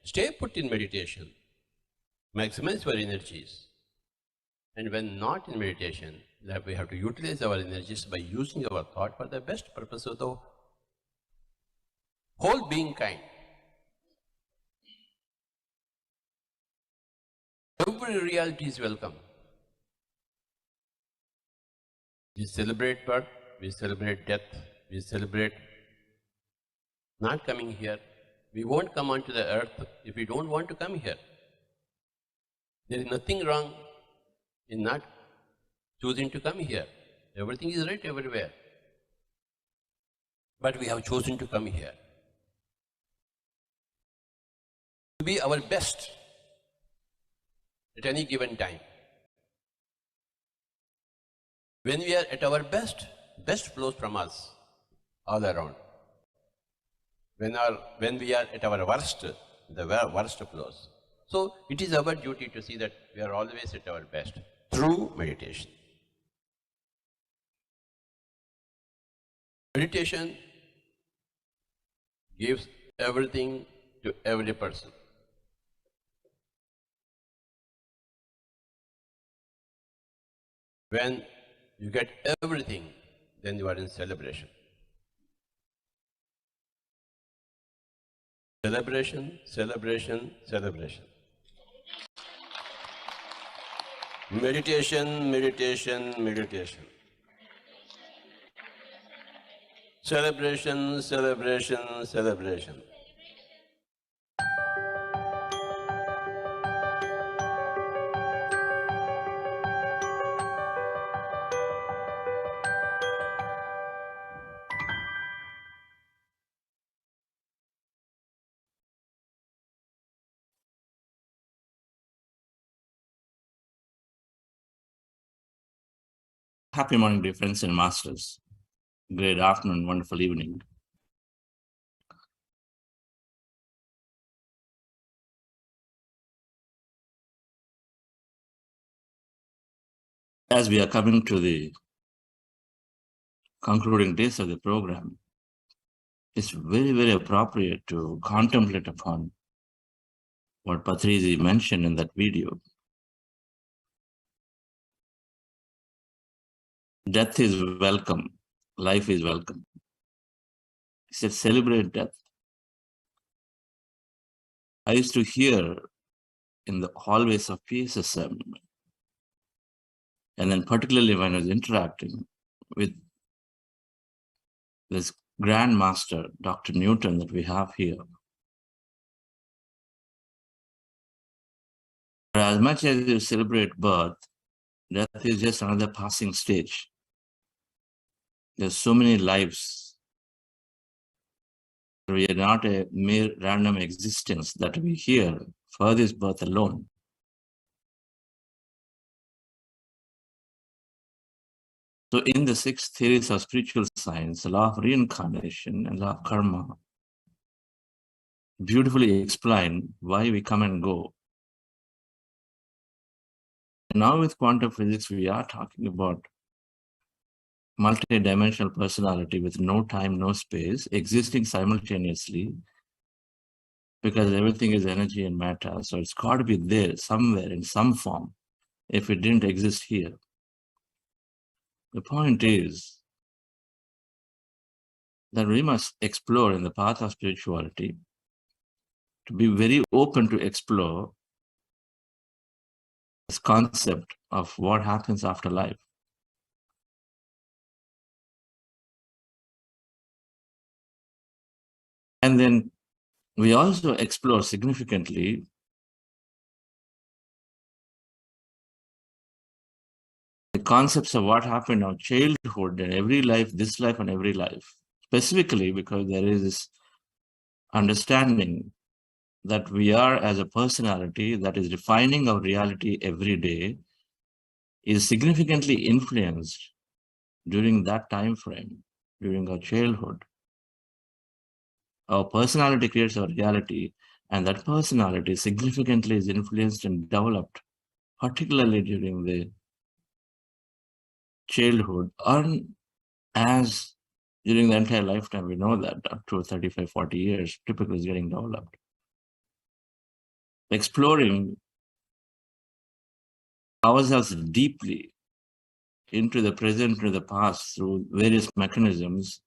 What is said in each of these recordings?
Stay put in meditation. Maximize your energies. And when not in meditation, we have to utilize our energies by using our thought for the best purpose of the whole being kind. Every reality is welcome. We celebrate birth, we celebrate death, we celebrate not coming here. We won't come onto the earth if we don't want to come here. There is nothing wrong in not choosing to come here. Everything is right everywhere. But we have chosen to come here. To be our best at any given time. When we are at our best, best flows from us all around. When we are at our worst, the worst flows. So it is our duty to see that we are always at our best through meditation. Meditation gives everything to every person. When you get everything, then you are in celebration. Celebration, celebration, celebration. Meditation, meditation, meditation. Celebration, celebration, celebration. Happy morning, dear friends and masters. Great afternoon, wonderful evening. As we are coming to the concluding days of the program, it's very, very appropriate to contemplate upon what Patriji mentioned in that video. Death is welcome, life is welcome. He said, celebrate death. I used to hear in the hallways of PSSM, and then particularly when I was interacting with this Grand Master, Dr. Newton, that we have here. As much as you celebrate birth, death is just another passing stage. There's so many lives. We are not a mere random existence that we here for this birth alone. So in the 6 theories of spiritual science, the law of reincarnation and law of karma beautifully explain why we come and go. Now with quantum physics, we are talking about multi-dimensional personality with no time, no space, existing simultaneously, because everything is energy and matter. So it's got to be there somewhere in some form if it didn't exist here. The point is that we must explore in the path of spirituality, to be very open to explore this concept of what happens after life. And then we also explore significantly the concepts of what happened in our childhood and every life, this life and every life. Specifically because there is this understanding that we are as a personality that is defining our reality every day is significantly influenced during that time frame, during our childhood. Our personality creates our reality, and that personality significantly is influenced and developed, particularly during the childhood, or as during the entire lifetime. We know that up to 35, 40 years, typically is getting developed. exploring ourselves deeply into the present, into the past through various mechanisms,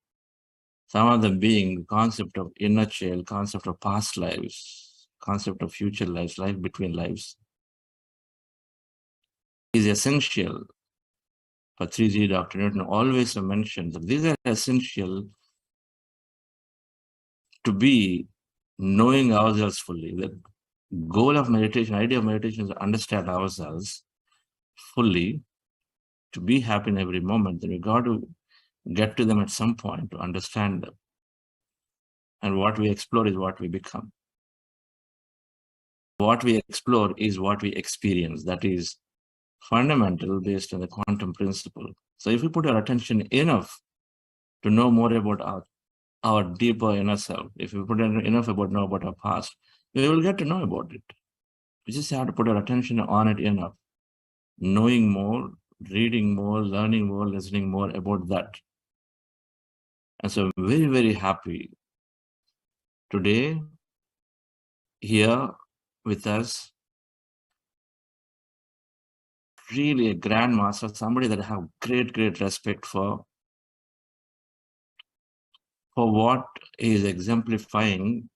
some of them being the concept of inner child, concept of past lives, concept of future lives, life between lives, is essential. Patriji, Dr. Newton always mentioned that these are essential to be knowing ourselves fully. The goal of meditation, idea of meditation is to understand ourselves fully, to be happy in every moment. Then we got to get to them at some point to understand them. And what we explore is what we become. What we explore is what we experience. That is fundamental based on the quantum principle. So if we put our attention enough to know more about our deeper inner self, if we put enough about know about our past, we will get to know about it. We just have to put our attention on it enough, knowing more, reading more, learning more, listening more about that. And so I'm very, very happy today here with us, really a grand master, somebody that I have great, great respect for what he is exemplifying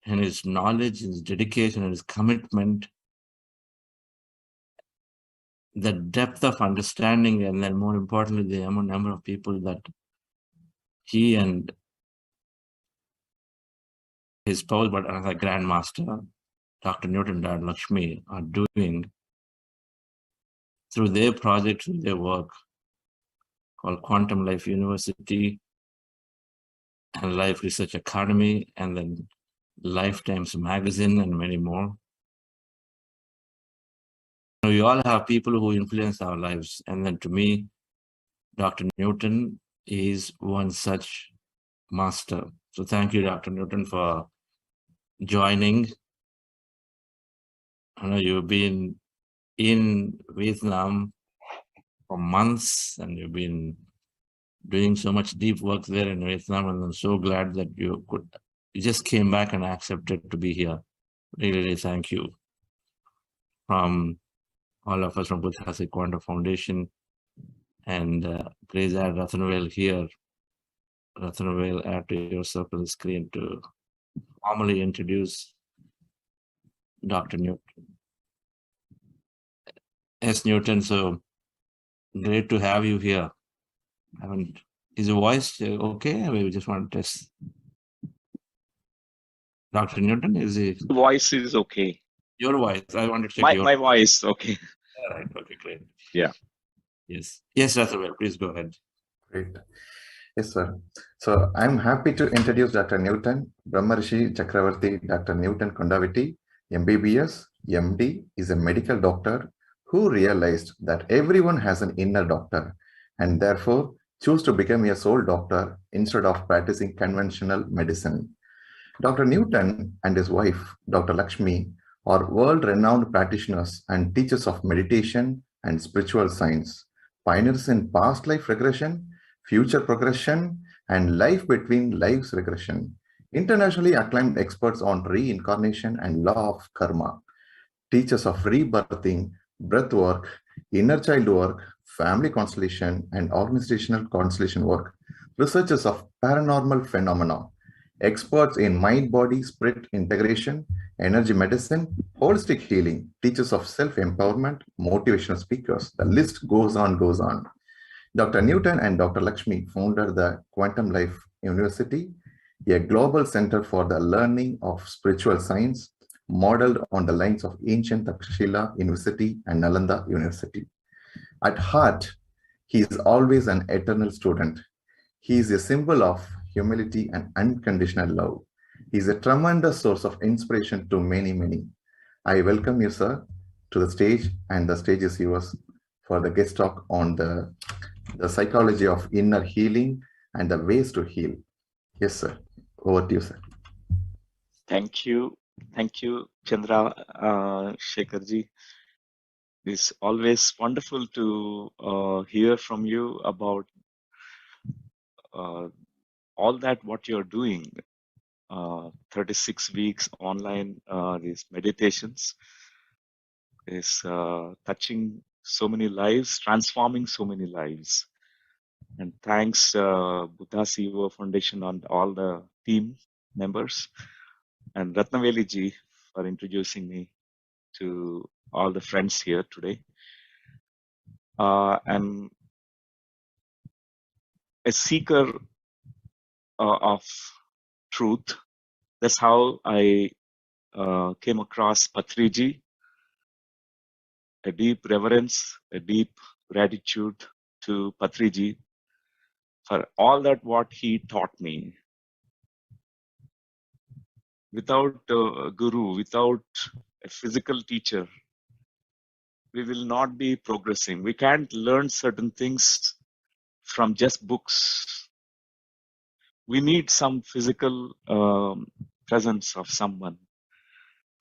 in his knowledge, his dedication, and his commitment, the depth of understanding, and then more importantly, the number of people that he and his spouse, but another grandmaster, Dr. Newton Dad Lakshmi, are doing through their project, through their work called Quantum Life University and Life Research Academy, and then Lifetimes Magazine, and many more. We all have people who influence our lives, and then to me, Dr. Newton is one such master. So thank you, Dr. Newton, for joining. I know you've been in Vietnam for months, and you've been doing so much deep work there in Vietnam, and I'm so glad that you just came back and accepted to be here. Really, really thank you. From all of us from Buddhastic Quantum Foundation, and please add Rathanvel here. Rathanvel, add to your circle screen to formally introduce Dr. Newton. Yes, Newton, so great to have you here. Is your voice okay? We just want to test. Dr. Newton, is it? Voice is okay. Your voice. I want to check my voice. Okay. All right. Okay, great. Yeah. Yes. Yes, Rathanvel, please go ahead. Great. Yes, sir. So I'm happy to introduce Dr. Newton, Brahmarshi Chakravarti, Dr. Newton Kondaviti, MBBS, MD, is a medical doctor who realized that everyone has an inner doctor and therefore choose to become a soul doctor instead of practicing conventional medicine. Dr. Newton and his wife, Dr. Lakshmi, are world-renowned practitioners and teachers of meditation and spiritual science, pioneers in past life regression, future progression, and life between lives regression, internationally acclaimed experts on reincarnation and law of karma, teachers of rebirthing, breath work, inner child work, family constellation, and organizational constellation work, researchers of paranormal phenomena, experts in mind-body-spirit integration, energy medicine, holistic healing, teachers of self-empowerment, motivational speakers. The list goes on, goes on. Dr. Newton and Dr. Lakshmi founded the Quantum Life University, a global center for the learning of spiritual science, modeled on the lines of ancient Takshila University and Nalanda University. At heart, he is always an eternal student. He is a symbol of humility and unconditional love. He is a tremendous source of inspiration to many, many. I welcome you, sir, to the stage, and the stage is yours for the guest talk on the psychology of inner healing and the ways to heal. Yes, sir. Over to you, sir. Thank you. Thank you, Chandra, Shekharji. It's always wonderful to hear from you about all that what you're doing. 36 weeks online, these meditations is touching so many lives, transforming so many lives. And thanks Buddha CEO Foundation and all the team members and Ratnaveli ji for introducing me to all the friends here today. I'm a seeker of truth. That's how I came across Patriji. A deep reverence, a deep gratitude to Patriji for all that what he taught me. Without a guru, without a physical teacher, we will not be progressing. We can't learn certain things from just books. We need some physical presence of someone.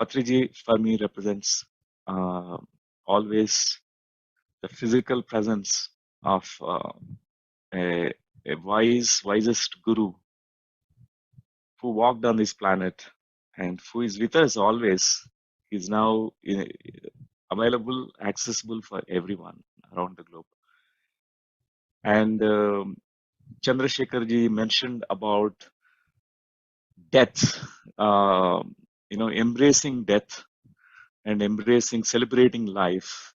Patriji for me represents always the physical presence of a wisest guru who walked on this planet and who is with us always. He's now available, accessible for everyone around the globe. And Chandrasekhar ji mentioned about death, embracing death and embracing, celebrating life,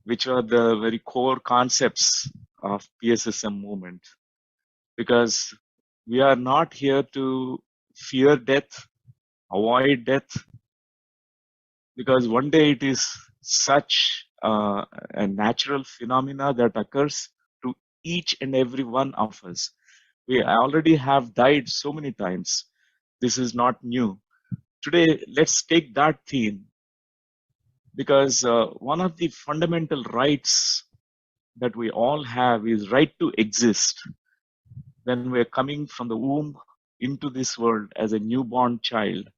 which are the very core concepts of PSSM movement. Because we are not here to fear death, avoid death, because one day it is such a natural phenomena that occurs to each and every one of us. We already have died so many times. This is not new. Today, let's take that theme, because one of the fundamental rights that we all have is right to exist. When we're coming from the womb into this world as a newborn child,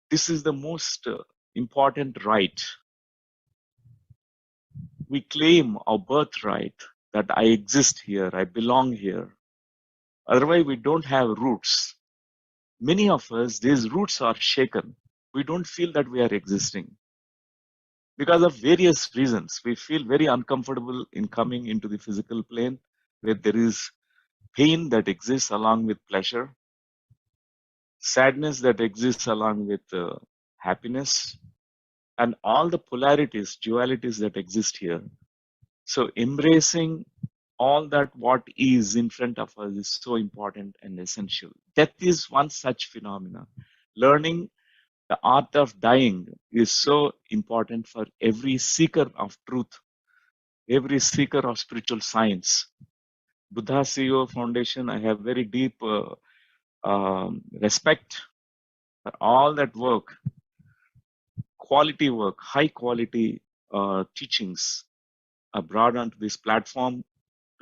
this is the most important right. We claim our birthright that I exist here, I belong here. Otherwise, we don't have roots. Many of us, these roots are shaken. We don't feel that we are existing. Because of various reasons, we feel very uncomfortable in coming into the physical plane where there is pain that exists along with pleasure, sadness that exists along with happiness, and all the polarities, dualities that exist here. So embracing all that what is in front of us is so important and essential. Death is one such phenomena. Learning the art of dying is so important for every seeker of truth, every seeker of spiritual science. Buddha CEO Foundation, I have very deep respect for all that work, quality work, high quality teachings are brought onto this platform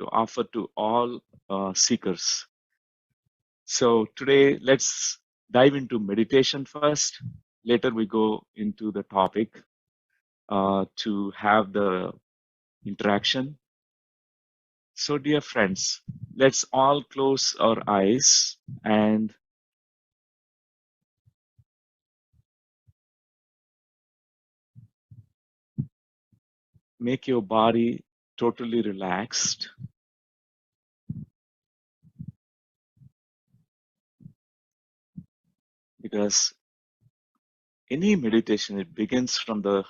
to offer to all seekers. So today, let's dive into meditation first. Later, we go into the topic to have the interaction. So dear friends, let's all close our eyes and make your body totally relaxed. Because any meditation, it begins from the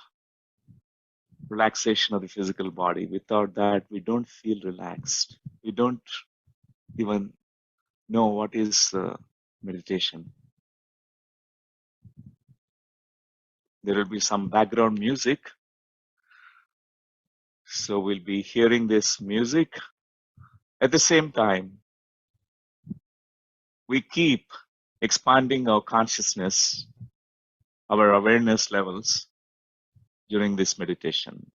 relaxation of the physical body. Without that, we don't feel relaxed. We don't even know what is meditation. There will be some background music. So we'll be hearing this music. At the same time, we keep expanding our consciousness, our awareness levels during this meditation.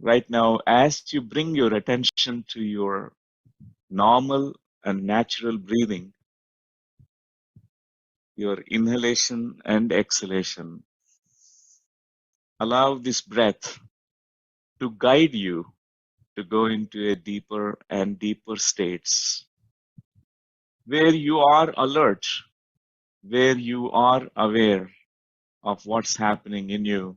Right now, as you bring your attention to your normal and natural breathing, your inhalation and exhalation, allow this breath to guide you to go into a deeper and deeper states where you are alert, where you are aware of what's happening in you.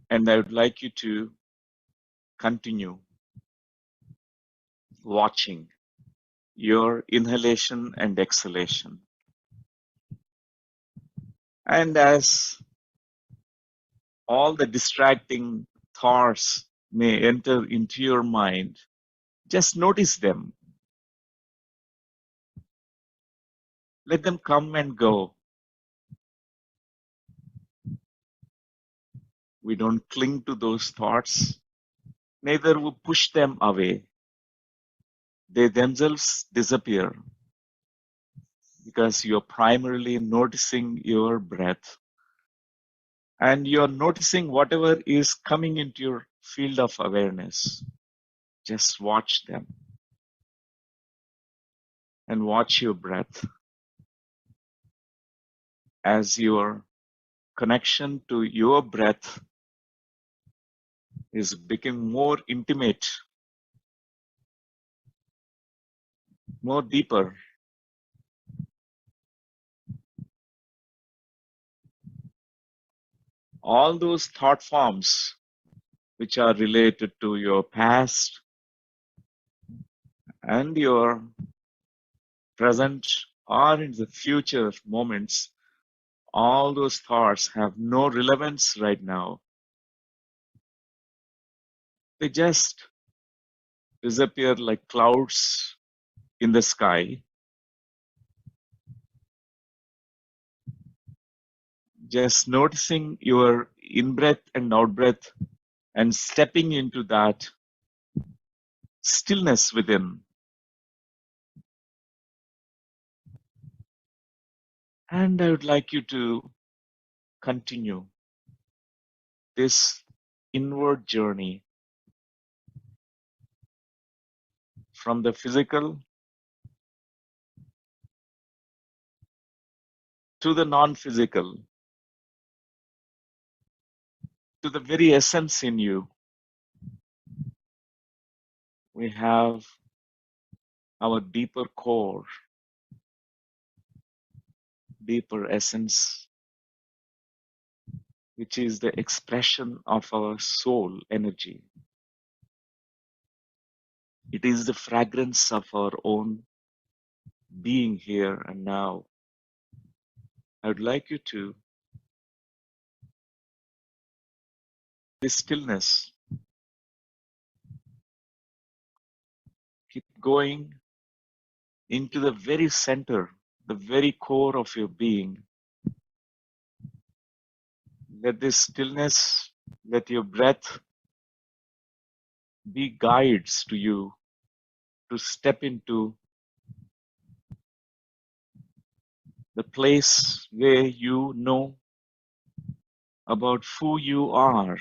And I would like you to continue watching your inhalation and exhalation. And as all the distracting thoughts may enter into your mind, just notice them. Let them come and go. We don't cling to those thoughts, neither we push them away. They themselves disappear because you're primarily noticing your breath and you're noticing whatever is coming into your field of awareness. Just watch them and watch your breath as your connection to your breath is becoming more intimate, more deeper. All those thought forms which are related to your past and your present or in the future moments, all those thoughts have no relevance right now. They just disappear like clouds in the sky. Just noticing your in-breath and out-breath and stepping into that stillness within. And I would like you to continue this inward journey from the physical to the non-physical, to the very essence in you. We have our deeper core, deeper essence, which is the expression of our soul energy. It is the fragrance of our own being here and now. I would like you to this stillness, keep going into the very center, the very core of your being. Let this stillness, let your breath be guides to you to step into the place where you know about who you are.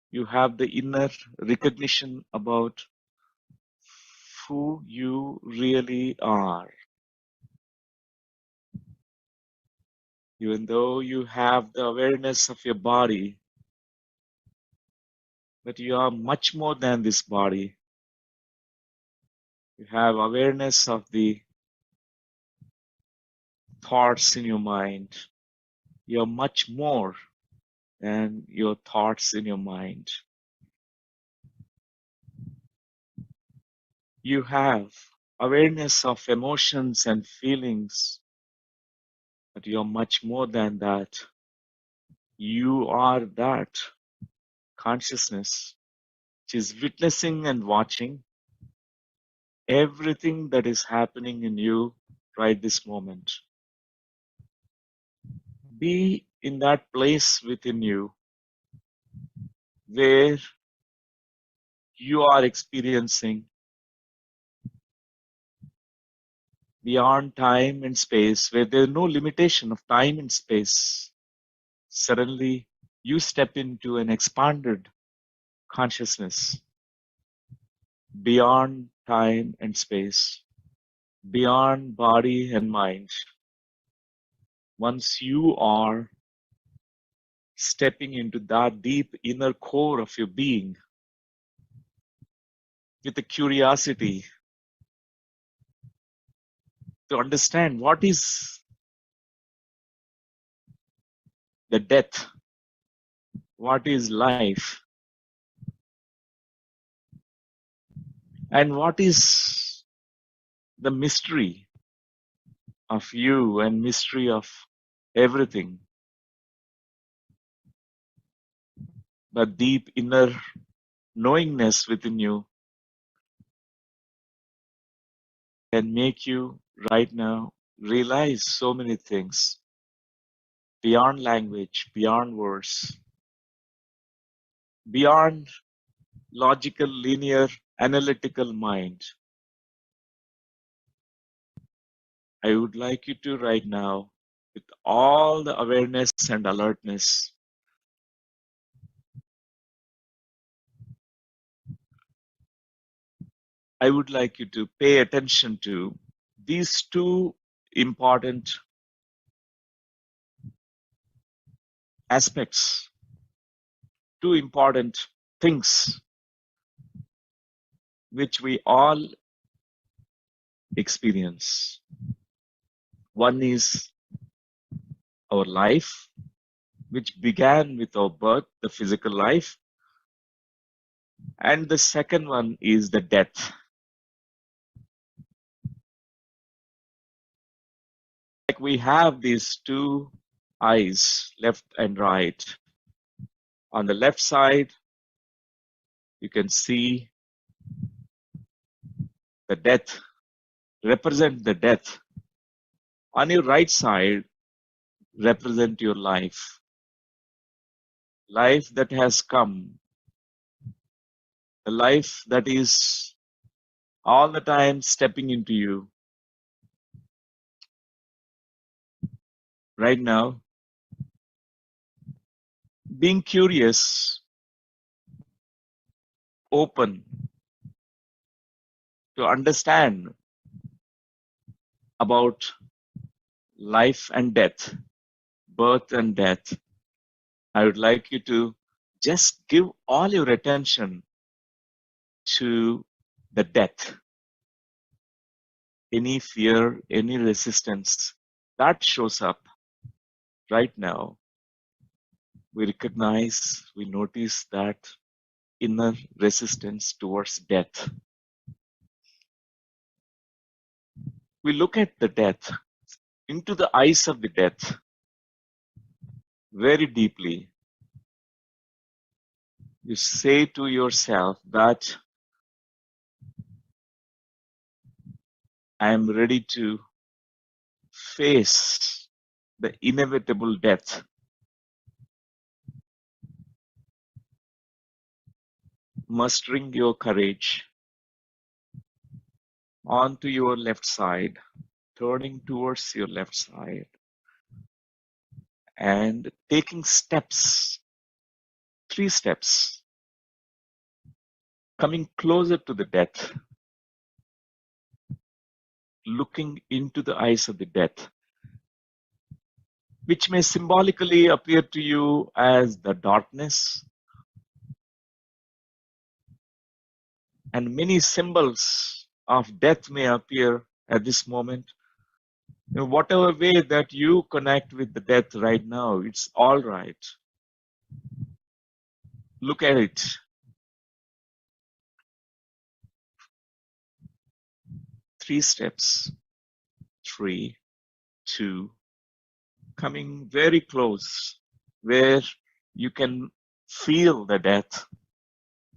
You have the inner recognition about who you really are. Even though you have the awareness of your body, but you are much more than this body. You have awareness of the thoughts in your mind. You are much more than your thoughts in your mind. You have awareness of emotions and feelings, but you are much more than that. You are that consciousness which is witnessing and watching everything that is happening in you right this moment. Be in that place within you where you are experiencing beyond time and space, where there is no limitation of time and space. Suddenly, you step into an expanded consciousness beyond time and space, beyond body and mind. Once you are stepping into that deep inner core of your being with a curiosity to understand what is the death, what is life, and what is the mystery of you and mystery of everything. The deep inner knowingness within you can make you right now realize so many things beyond language, beyond words, beyond logical, linear, analytical mind. I would like you to right now, with all the awareness and alertness, I would like you to pay attention to these two important aspects, two important things which we all experience. One is our life, which began with our birth, the physical life, and the second one is the death. Like we have these two eyes, left and right. On the left side, you can see the death, represent the death. On your right side, represent your life. Life that has come, the life that is all the time stepping into you. Right now, being curious, open to understand about life and death, birth and death. I would like you to just give all your attention to the death. Any fear, any resistance that shows up right now, we recognize, we notice that inner resistance towards death. We look at the death, into the eyes of the death, very deeply. You say to yourself that I am ready to face the inevitable death. Mustering your courage onto your left side, turning towards your left side, and taking steps, 3 steps, coming closer to the death, looking into the eyes of the death, which may symbolically appear to you as the darkness, and many symbols of death may appear at this moment. In whatever way that you connect with the death right now, it's all right. Look at it. Three steps. 3, 2, coming very close, where you can feel the death,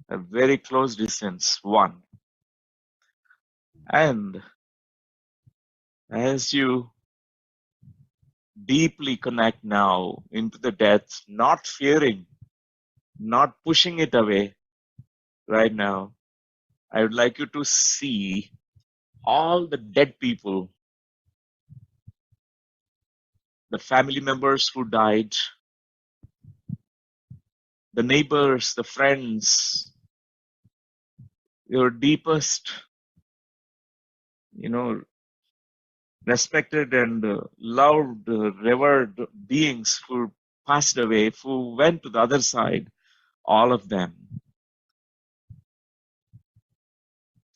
a very close distance, 1. And as you deeply connect now into the death, not fearing, not pushing it away right now, I would like you to see all the dead people, the family members who died, the neighbors, the friends, your deepest, respected and loved, revered beings who passed away, who went to the other side, all of them.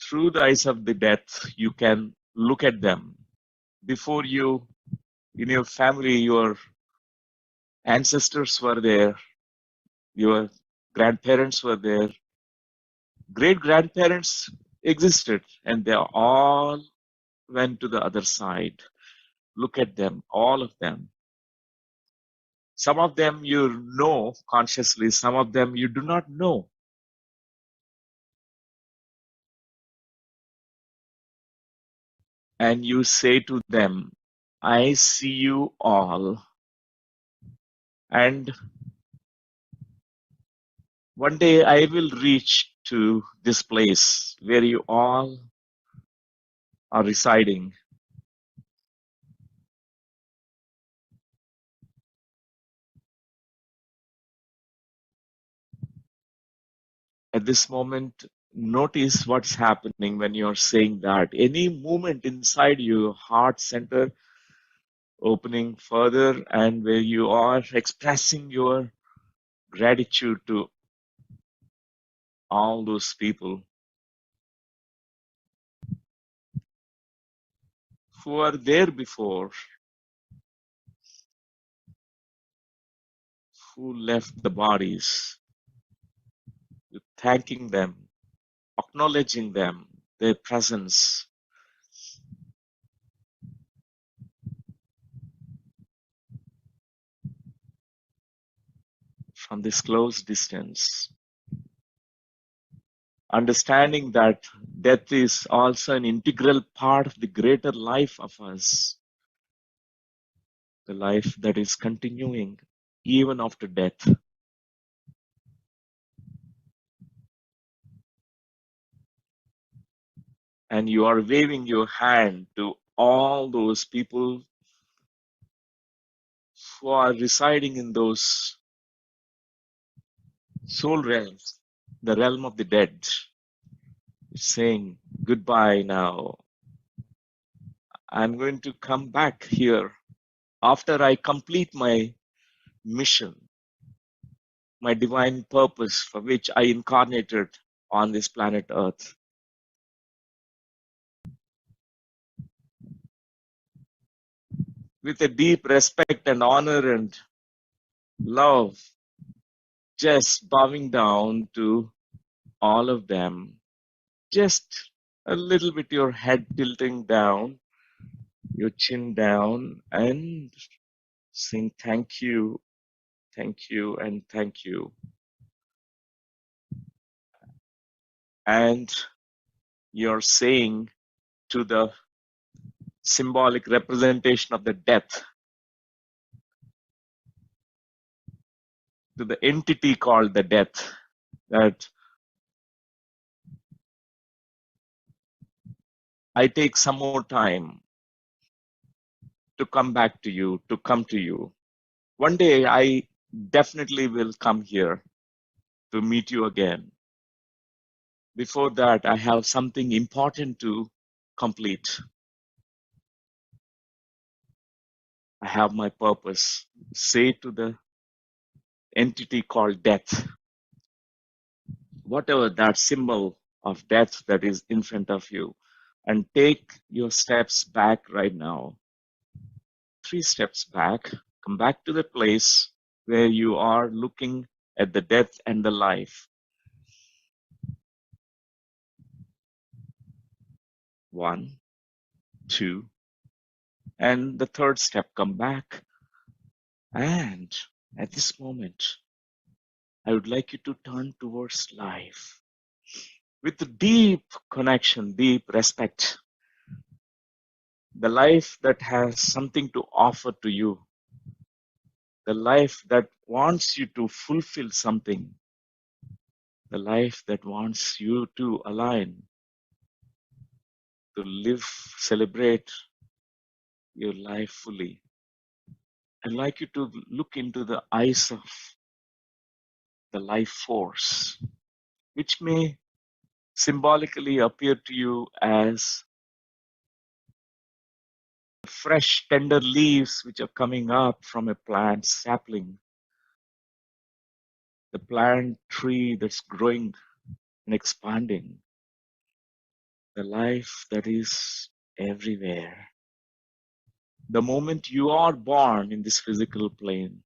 Through the eyes of the death, you can look at them. Before you, in your family, your ancestors were there, your grandparents were there, great-grandparents existed, and they all went to the other side. Look at them, all of them. Some of them you know consciously, some of them you do not know. And you say to them, I see you all. And one day I will reach to this place where you all are residing. At this moment, notice what's happening when you're saying that. Any movement inside your heart center opening further, and where you are expressing your gratitude to all those people who were there before, who left the bodies, thanking them, acknowledging them, their presence. From this close distance, understanding that death is also an integral part of the greater life of us, the life that is continuing even after death. And you are waving your hand to all those people who are residing in those soul realms, the realm of the dead, saying goodbye now. I'm going to come back here after I complete my mission, my divine purpose for which I incarnated on this planet Earth. With a deep respect and honor and love, just bowing down to all of them, just a little bit your head tilting down, your chin down, and saying thank you, and thank you. And you're saying to the symbolic representation of the death, to the entity called the death, that I take some more time to come back to you, to come to you. One day I definitely will come here to meet you again. Before that, I have something important to complete. I have my purpose. Say to the entity called death, whatever that symbol of death that is in front of you, and take your steps back right now. 3 steps back, come back to the place where you are looking at the death and the life. 1, 2, and the 3rd step, come back. And at this moment, I would like you to turn towards life with deep connection, deep respect. The life that has something to offer to you, the life that wants you to fulfill something, the life that wants you to align, to live, celebrate your life fully. I'd like you to look into the eyes of the life force, which may symbolically appear to you as fresh, tender leaves which are coming up from a plant sapling. the plant tree that's growing and expanding, the life that is everywhere. The moment you are born in this physical plane,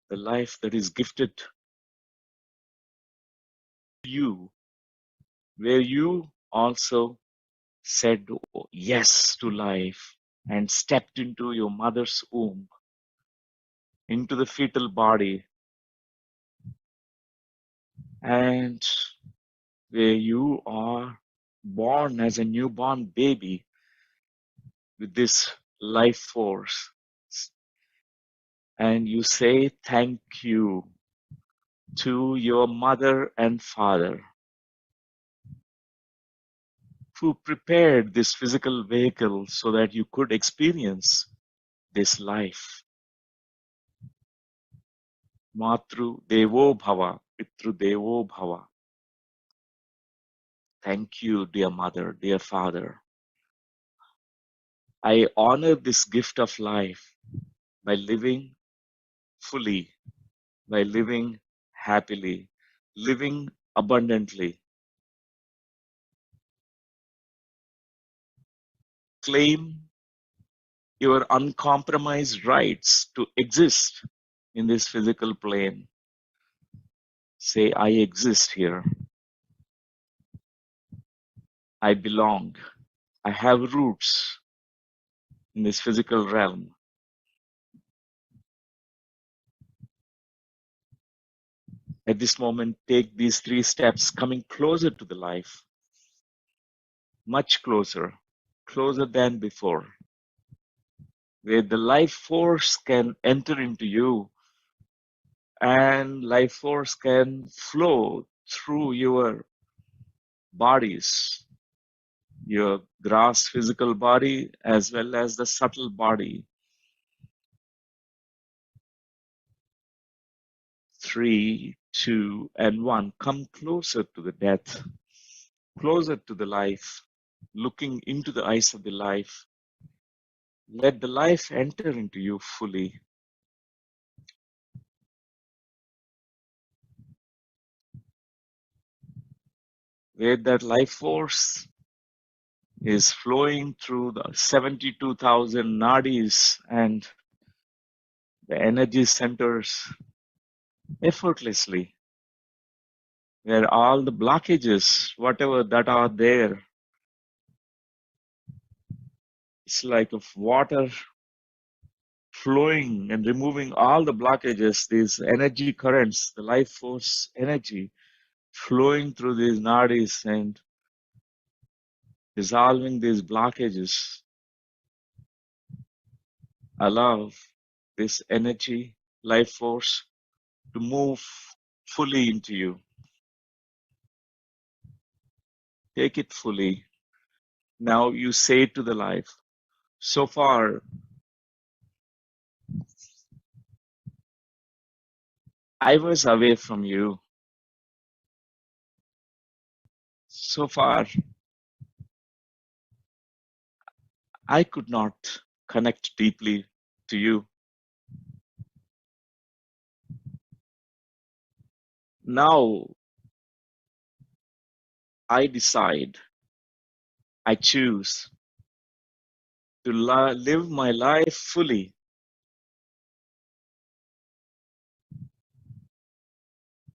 the life that is gifted to you, where you also said yes to life and stepped into your mother's womb, into the fetal body, and where you are born as a newborn baby with this life force, and you say thank you to your mother and father who prepared this physical vehicle so that you could experience this life. Matru Devo Bhava, Pitru Devo Bhava. Thank you, dear mother, dear father. I honor this gift of life by living fully, by living happily, living abundantly. Claim your uncompromised rights to exist in this physical plane. Say, I exist here. I belong. I have roots in this physical realm. At this moment, take these 3 steps, coming closer to the life, much closer, closer than before, where the life force can enter into you and life force can flow through your bodies, your gross physical body as well as the subtle body. 3, 2, and 1. Come closer to the death, closer to the life, looking into the eyes of the life. Let the life enter into you fully. Where that life force is flowing through the 72,000 nadis and the energy centers effortlessly, where all the blockages, whatever that are there, it's like of water flowing and removing all the blockages, these energy currents, the life force energy flowing through these nadis and dissolving these blockages. Allow this energy, life force to move fully into you. Take it fully. Now you say to the life, so far I was away from you. So far I could not connect deeply to you. Now I decide, I choose to live my life fully,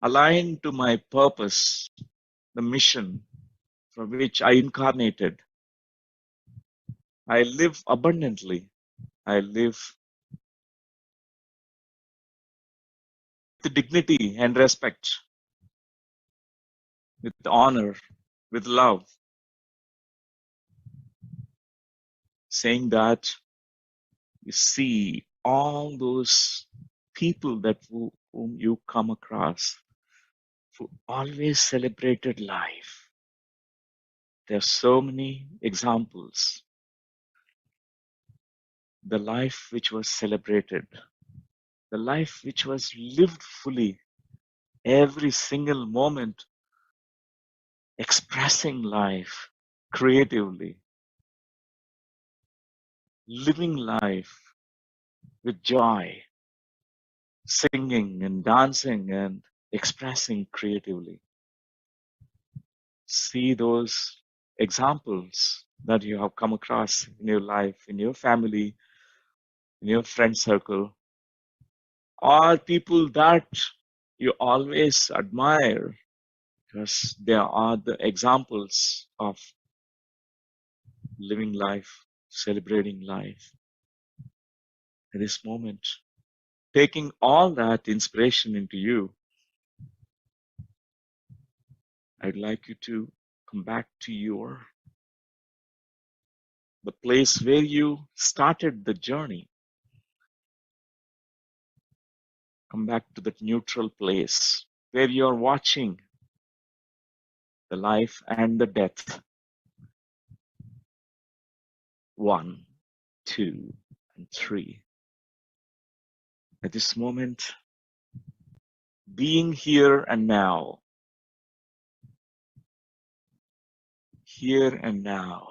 aligned to my purpose, the mission for which I incarnated. I live abundantly. I live with dignity and respect, with honor, with love, saying that you see all those people that whom you come across who always celebrated life. There are so many examples. The life which was celebrated, the life which was lived fully, every single moment, expressing life creatively, living life with joy, singing and dancing and expressing creatively. See those examples that you have come across in your life, in your family, in your friend circle, or people that you always admire because they are the examples of living life, celebrating life at this moment. Taking all that inspiration into you, I'd like you to come back to the place where you started the journey. Come back to that neutral place where you're watching the life and the death. 1, 2, and 3. At this moment, being here and now, here and now,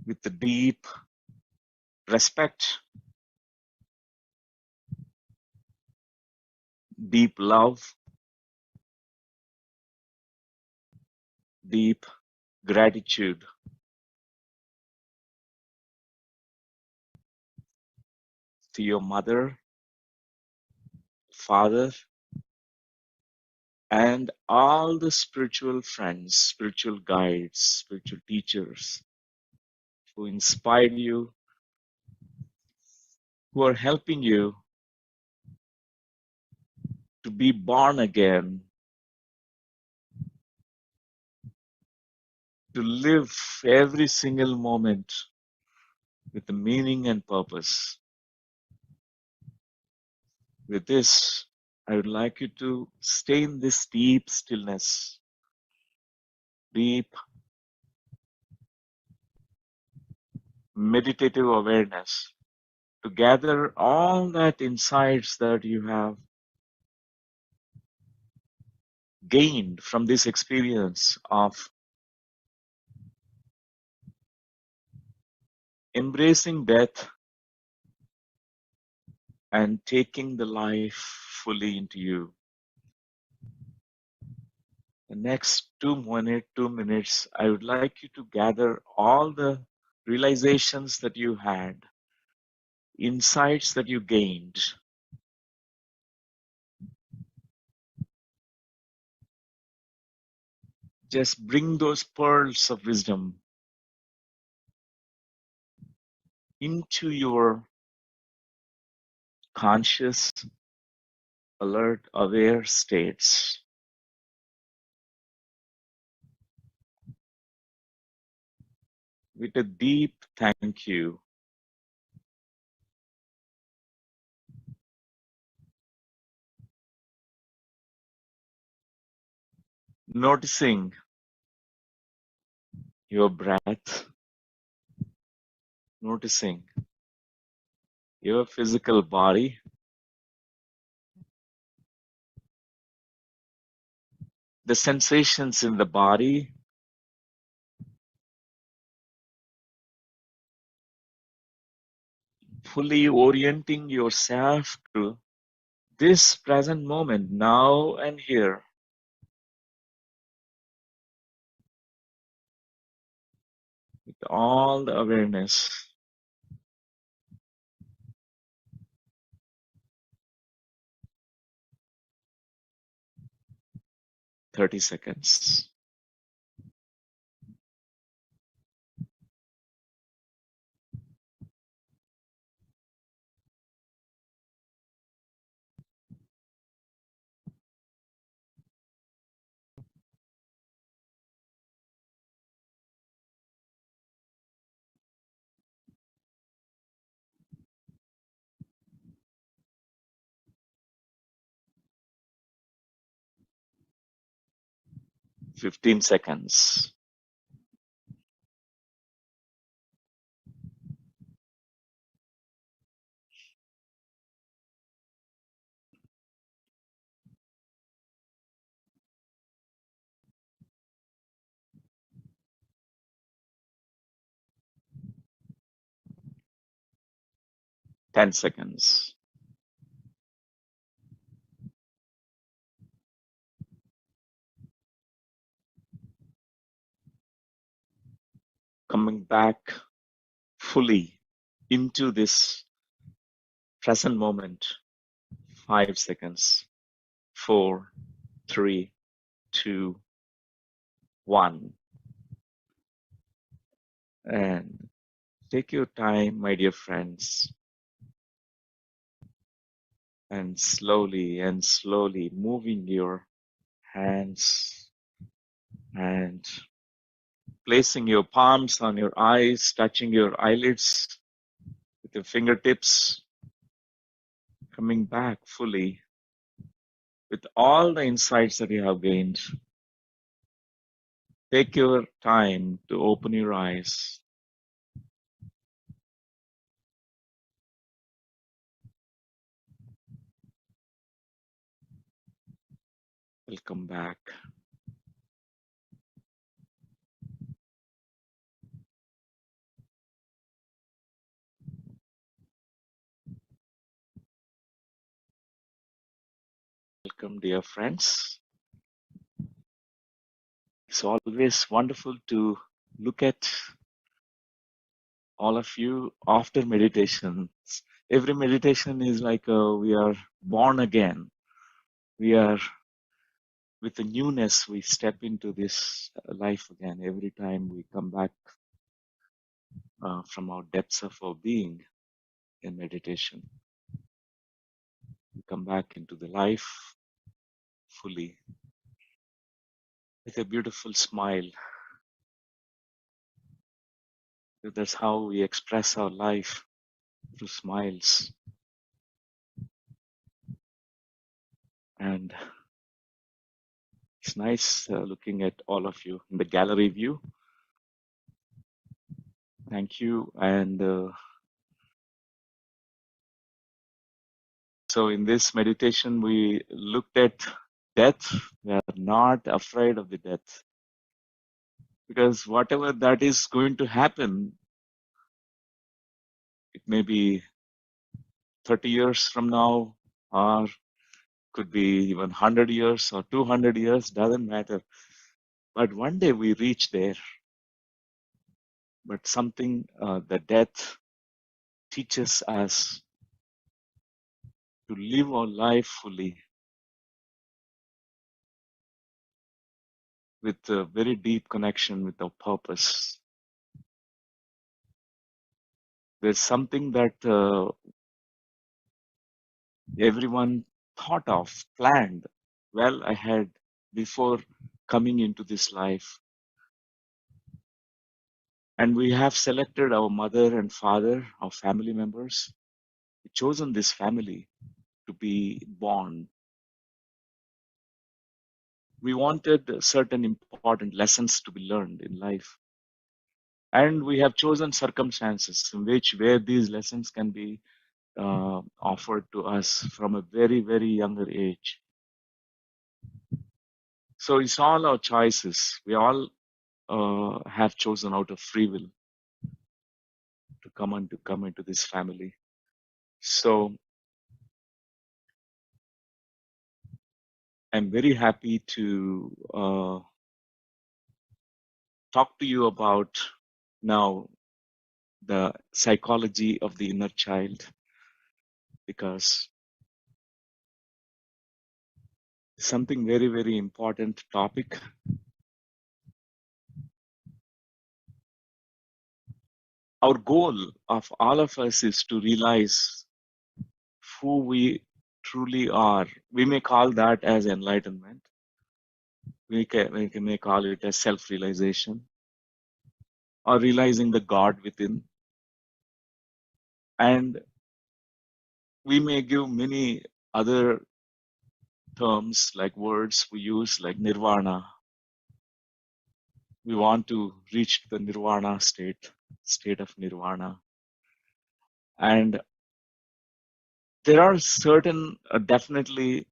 with the deep respect, deep love, deep gratitude to your mother, father, and all the spiritual friends, spiritual guides, spiritual teachers who inspired you, who are helping you to be born again, to live every single moment with a meaning and purpose. With this, I would like you to stay in this deep stillness, deep meditative awareness, to gather all that insights that you have gained from this experience of embracing death and taking the life fully into you. The next 2 minutes, I would like you to gather all the realizations that you had, insights that you gained. Just bring those pearls of wisdom into your conscious, alert, aware states. With a deep thank you, noticing your breath, noticing your physical body, the sensations in the body, fully orienting yourself to this present moment, now and here. With all the awareness. 30 seconds. Fifteen seconds. Ten seconds. coming back fully into this present moment. 5 seconds. 4, 3, 2, 1. And take your time, my dear friends, and slowly moving your hands and placing your palms on your eyes, touching your eyelids with your fingertips, coming back fully with all the insights that you have gained. Take your time to open your eyes. Welcome back. Welcome, dear friends. It's always wonderful to look at all of you after meditation. Every meditation is like we are born again. We are with a newness. We step into this life again every time we come back from our depths of our being in meditation. We come back into the life fully with a beautiful smile. That's how we express our life, through smiles. And it's nice looking at all of you in the gallery view. Thank you. And so in this meditation, we looked at death. We are not afraid of the death, because whatever that is going to happen, it may be 30 years from now, or could be even 100 years or 200 years, doesn't matter. But one day we reach there. But something, the death teaches us to live our life fully with a very deep connection with our purpose. There's something that everyone thought of, planned well ahead before coming into this life. And we have selected our mother and father, our family members. We've chosen this family to be born. We wanted certain important lessons to be learned in life. And we have chosen circumstances in which where these lessons can be offered to us from a very, very younger age. So it's all our choices. We all have chosen out of free will to come into this family. So I'm very happy to talk to you about now the psychology of the inner child, because it's something very, very important topic. Our goal of all of us is to realize who we truly are. We may call that as enlightenment. We may call it as self-realization, or realizing the God within. And we may give many other terms, like words we use, like nirvana. We want to reach the nirvana state of nirvana. And there are certain definitely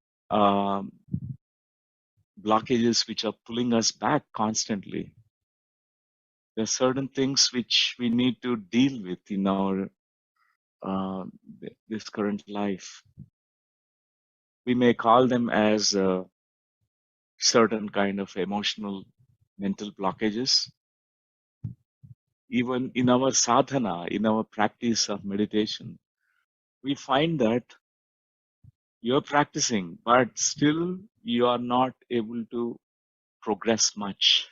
blockages which are pulling us back constantly. There are certain things which we need to deal with in our this current life. We may call them as certain kind of emotional, mental blockages. even in our sadhana, in our practice of meditation, we find that you're practicing, but still you are not able to progress much.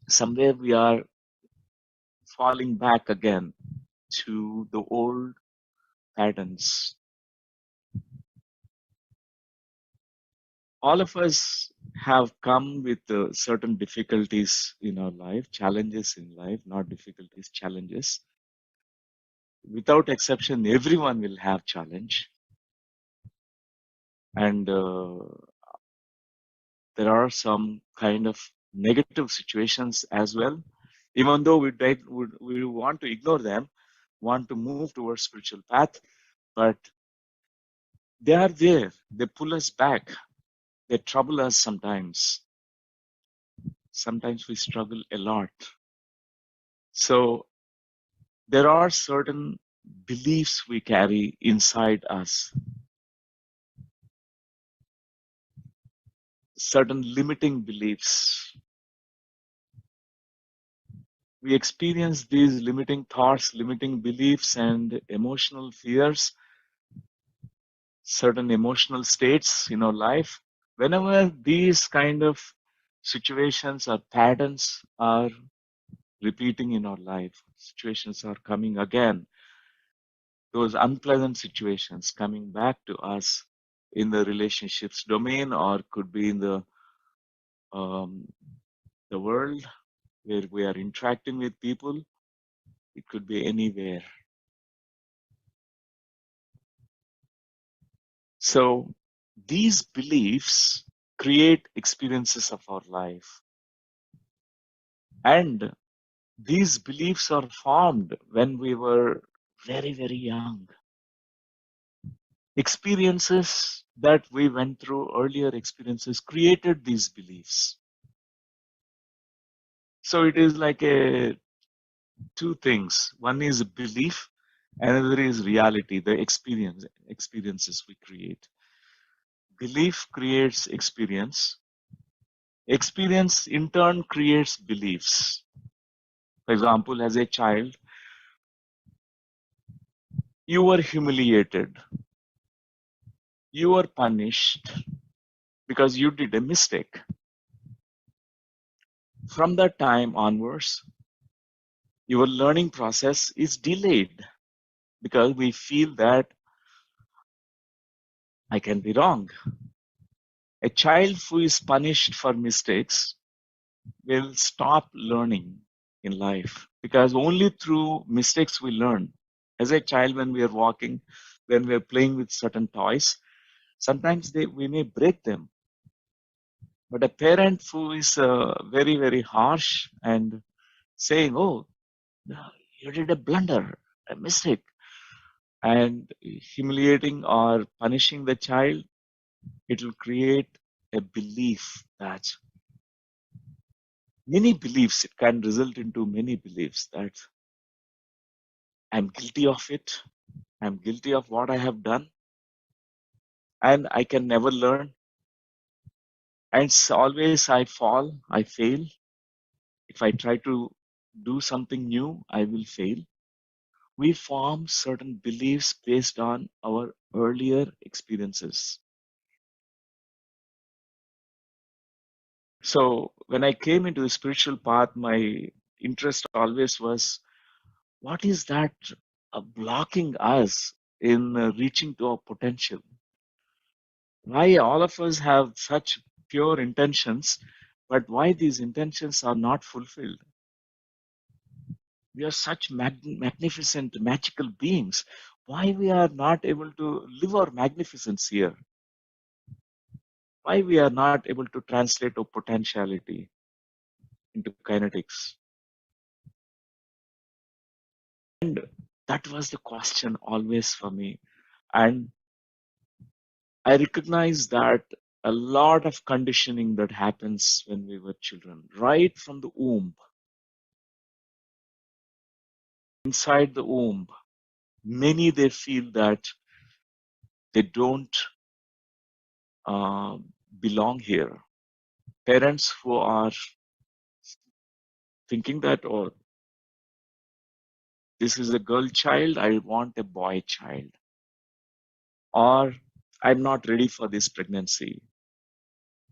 Somewhere we are falling back again to the old patterns. All of us have come with certain difficulties in our life, challenges in life, not difficulties, challenges. Without exception, everyone will have challenge. And there are some kind of negative situations as well. Even though we want to ignore them, want to move towards spiritual path, but they are there. They pull us back. They trouble us sometimes. Sometimes we struggle a lot. So there are certain beliefs we carry inside us, certain limiting beliefs. We experience these limiting thoughts, limiting beliefs, and emotional fears, certain emotional states in our life. Whenever these kind of situations or patterns are repeating in our life, situations are coming again, those unpleasant situations coming back to us in the relationships domain, or could be in the world where we are interacting with people. It could be anywhere. So these beliefs create experiences of our life, and these beliefs are formed when we were very, very young. Experiences that we went through, earlier experiences, created these beliefs. So it is like two things. One is belief, another is reality, the experiences we create. Belief creates experience. Experience in turn creates beliefs. For example, as a child, you were humiliated. You were punished because you did a mistake. From that time onwards, your learning process is delayed because we feel that I can be wrong. A child who is punished for mistakes will stop learning in life, because only through mistakes we learn. As a child, when we are walking, when we are playing with certain toys, sometimes we may break them. But a parent who is very, very harsh and saying, oh, you did a blunder, a mistake, and humiliating or punishing the child, it will create a belief that many beliefs, it can result into many beliefs that I'm guilty of it, I'm guilty of what I have done, and I can never learn. And always I fall, I fail. If I try to do something new, I will fail. We form certain beliefs based on our earlier experiences. So when I came into the spiritual path, my interest always was, what is that blocking us in reaching to our potential? Why all of us have such pure intentions, but why these intentions are not fulfilled? We are such magnificent, magical beings. Why we are not able to live our magnificence here? Why we are not able to translate our potentiality into kinetics? And that was the question always for me. And I recognize that a lot of conditioning that happens when we were children, right from the womb, inside the womb, many they feel that they don't belong here. Parents who are thinking that, oh, this is a girl child, I want a boy child. Or I'm not ready for this pregnancy.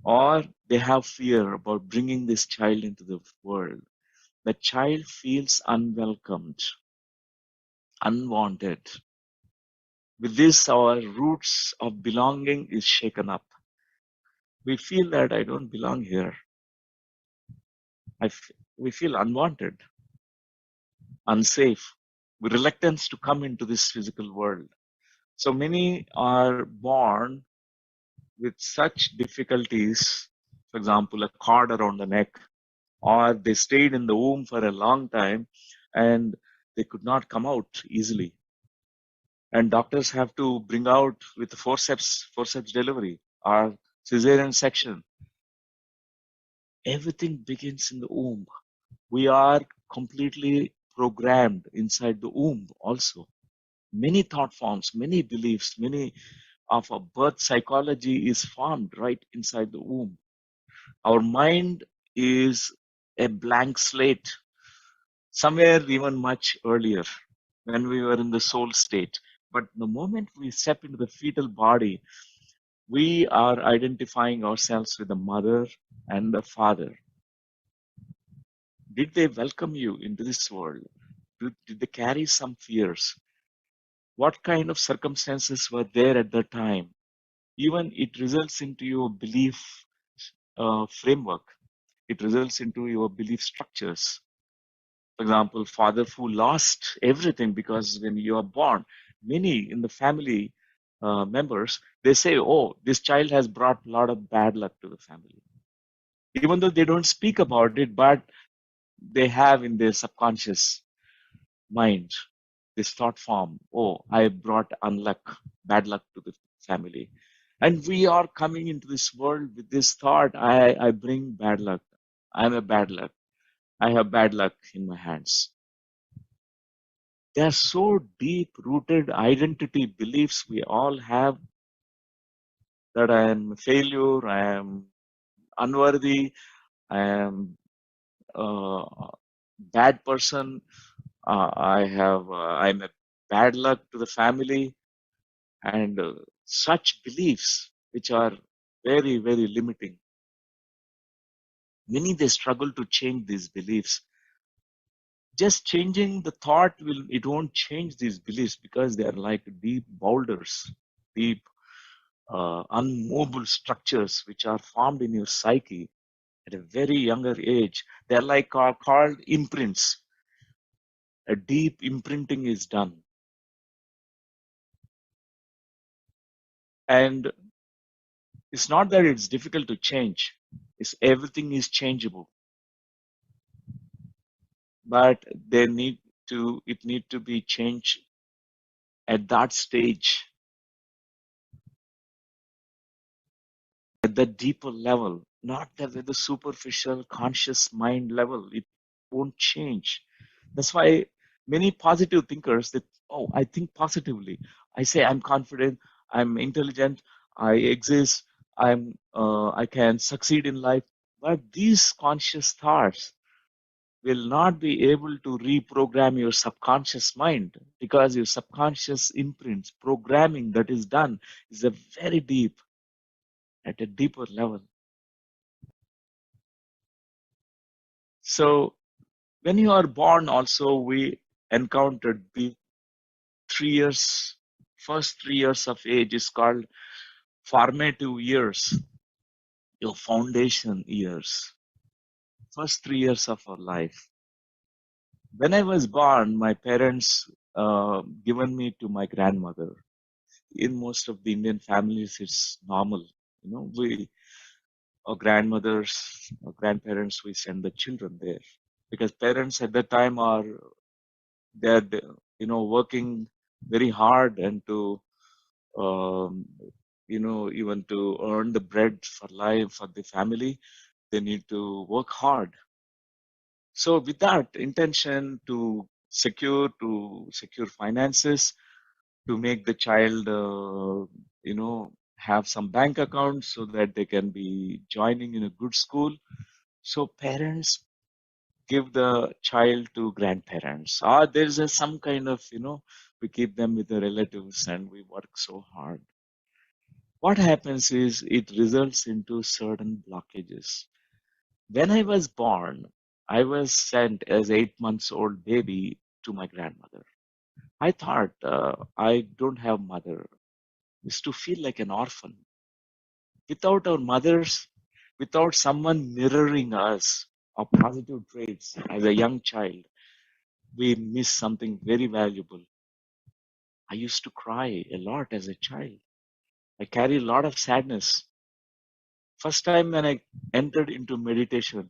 Or they have fear about bringing this child into the world. The child feels unwelcomed, unwanted. With this, our roots of belonging is shaken up. We feel that I don't belong here. We feel unwanted, unsafe, with reluctance to come into this physical world. So many are born with such difficulties, for example, a cord around the neck, or they stayed in the womb for a long time and they could not come out easily. And doctors have to bring out with forceps delivery or cesarean section. Everything begins in the womb. We are completely programmed inside the womb also. Many thought forms, many beliefs, many of our birth psychology is formed right inside the womb. Our mind is a blank slate, somewhere even much earlier when we were in the soul state. But the moment we step into the fetal body, we are identifying ourselves with the mother and the father. Did they welcome you into this world? Did they carry some fears? What kind of circumstances were there at the time? Even it results into your belief framework. It results into your belief structures. For example, father who lost everything because when you are born, many in the family members, they say, oh, this child has brought a lot of bad luck to the family. Even though they don't speak about it, but they have in their subconscious mind this thought form, oh, I brought unluck, bad luck to the family. And we are coming into this world with this thought, I bring bad luck. I'm a bad luck. I have bad luck in my hands. They are so deep rooted identity beliefs we all have that I am a failure, I am unworthy, I am a bad person, I'm a bad luck to the family, and such beliefs which are very, very limiting. Many they struggle to change these beliefs. Just changing the thought it won't change these beliefs because they are like deep boulders, deep unmovable structures which are formed in your psyche at a very younger age. They're like called imprints. A deep imprinting is done. And it's not that it's difficult to change. It's everything is changeable. But it need to be changed at that stage, at the deeper level, not at the superficial conscious mind level. It won't change. That's why many positive thinkers that, oh, I think positively. I say I'm confident, I'm intelligent, I exist, I can succeed in life. But these conscious thoughts will not be able to reprogram your subconscious mind, because your subconscious imprints, programming that is done is a very deep, at a deeper level. So when you are born also, we encountered the 3 years, first 3 years of age is called formative years, your foundation years, first 3 years of our life. When I was born, my parents given me to my grandmother. In most of the Indian families, it's normal. You know, our grandmothers, our grandparents, we send the children there because parents at that time are they're working very hard and to even to earn the bread for life for the family, they need to work hard. So with that intention to secure finances, to make the child have some bank accounts so that they can be joining in a good school. So parents give the child to grandparents, or there's some kind of, we keep them with the relatives and we work so hard. What happens is it results into certain blockages. When I was born, I was sent as 8 months old baby to my grandmother. I thought I don't have mother. Is to feel like an orphan. Without our mothers, without someone mirroring us, our positive traits as a young child, we miss something very valuable. I used to cry a lot as a child. I carry a lot of sadness. First time when I entered into meditation,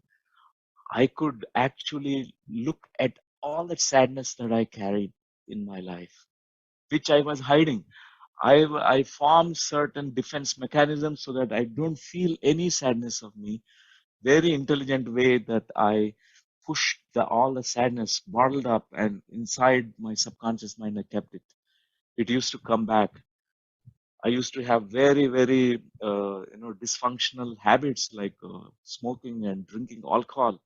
I could actually look at all the sadness that I carried in my life, which I was hiding. I formed certain defense mechanisms so that I don't feel any sadness of me. Very intelligent way that I pushed all the sadness bottled up and inside my subconscious mind I kept it. It used to come back. I used to have very, very, dysfunctional habits like smoking and drinking alcohol.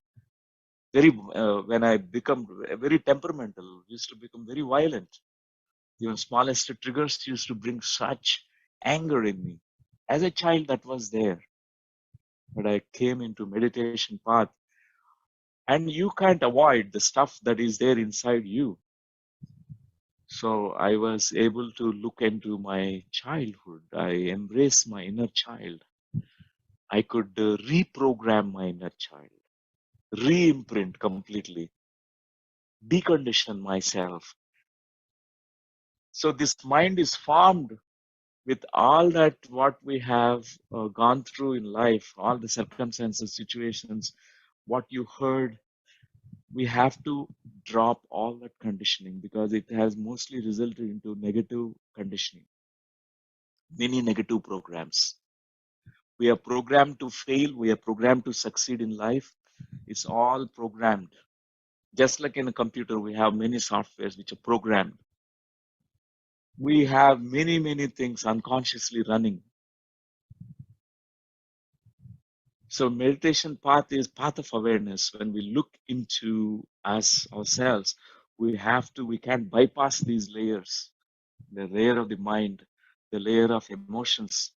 When I become very temperamental, used to become very violent. Even smallest triggers used to bring such anger in me. As a child, that was there. But I came into meditation path, and you can't avoid the stuff that is there inside you. So I was able to look into my childhood. I embraced my inner child. I could reprogram my inner child, re-imprint completely, decondition myself. So this mind is formed with all that what we have gone through in life, all the circumstances, situations, what you heard, we have to drop all that conditioning because it has mostly resulted into negative conditioning, many negative programs. We are programmed to fail. We are programmed to succeed in life. It's all programmed. Just like in a computer, we have many softwares which are programmed. We have many, many things unconsciously running. So meditation path is path of awareness. When we look into ourselves, we can't bypass these layers, the layer of the mind, the layer of emotions.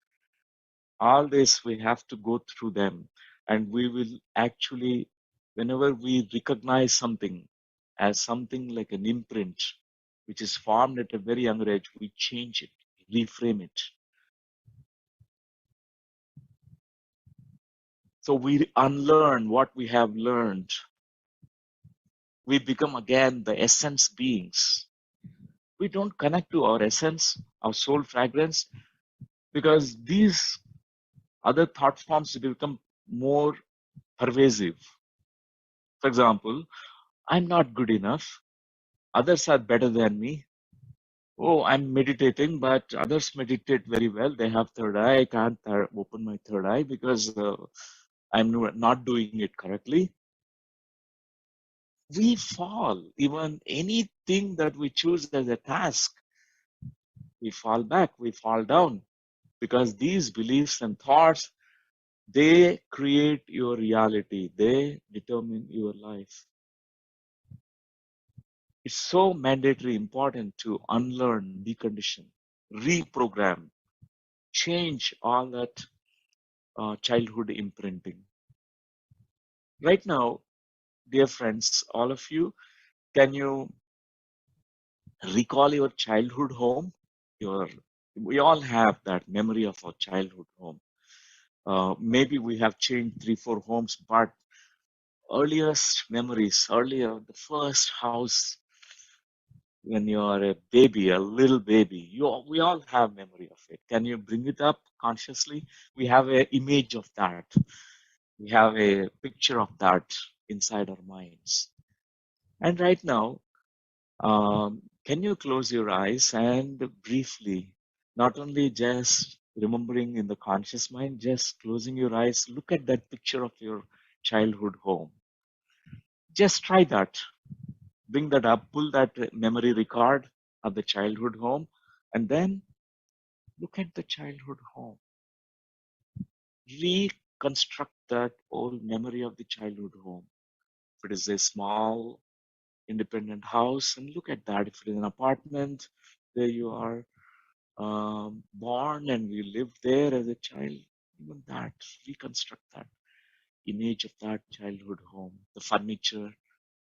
All this, we have to go through them. And we will actually, whenever we recognize something as something like an imprint, which is formed at a very young age, we change it, reframe it. So we unlearn what we have learned. We become again the essence beings. We don't connect to our essence, our soul fragrance, because these other thought forms become more pervasive. For example, I'm not good enough. Others are better than me. Oh, I'm meditating, but others meditate very well. They have third eye. I can't open my third eye because I'm not doing it correctly. We fall. Even anything that we choose as a task, we fall back, we fall down. Because these beliefs and thoughts, they create your reality. They determine your life. It's so mandatory, important to unlearn, decondition, reprogram, change all that childhood imprinting. Right now, dear friends, all of you, can you recall your childhood home? We all have that memory of our childhood home. Maybe we have changed 3, 4 homes, but earliest memories, the first house when you are a baby, a little baby, we all have memory of it. Can you bring it up consciously? We have an image of that. We have a picture of that inside our minds. And right now, can you close your eyes and briefly, not only just remembering in the conscious mind, just closing your eyes, look at that picture of your childhood home. Just try that. Bring that up, pull that memory record of the childhood home, and then look at the childhood home. Reconstruct that old memory of the childhood home. If it is a small independent house, and look at that. If it is an apartment where you are born and you lived there as a child, even that, reconstruct that image of that childhood home, the furniture,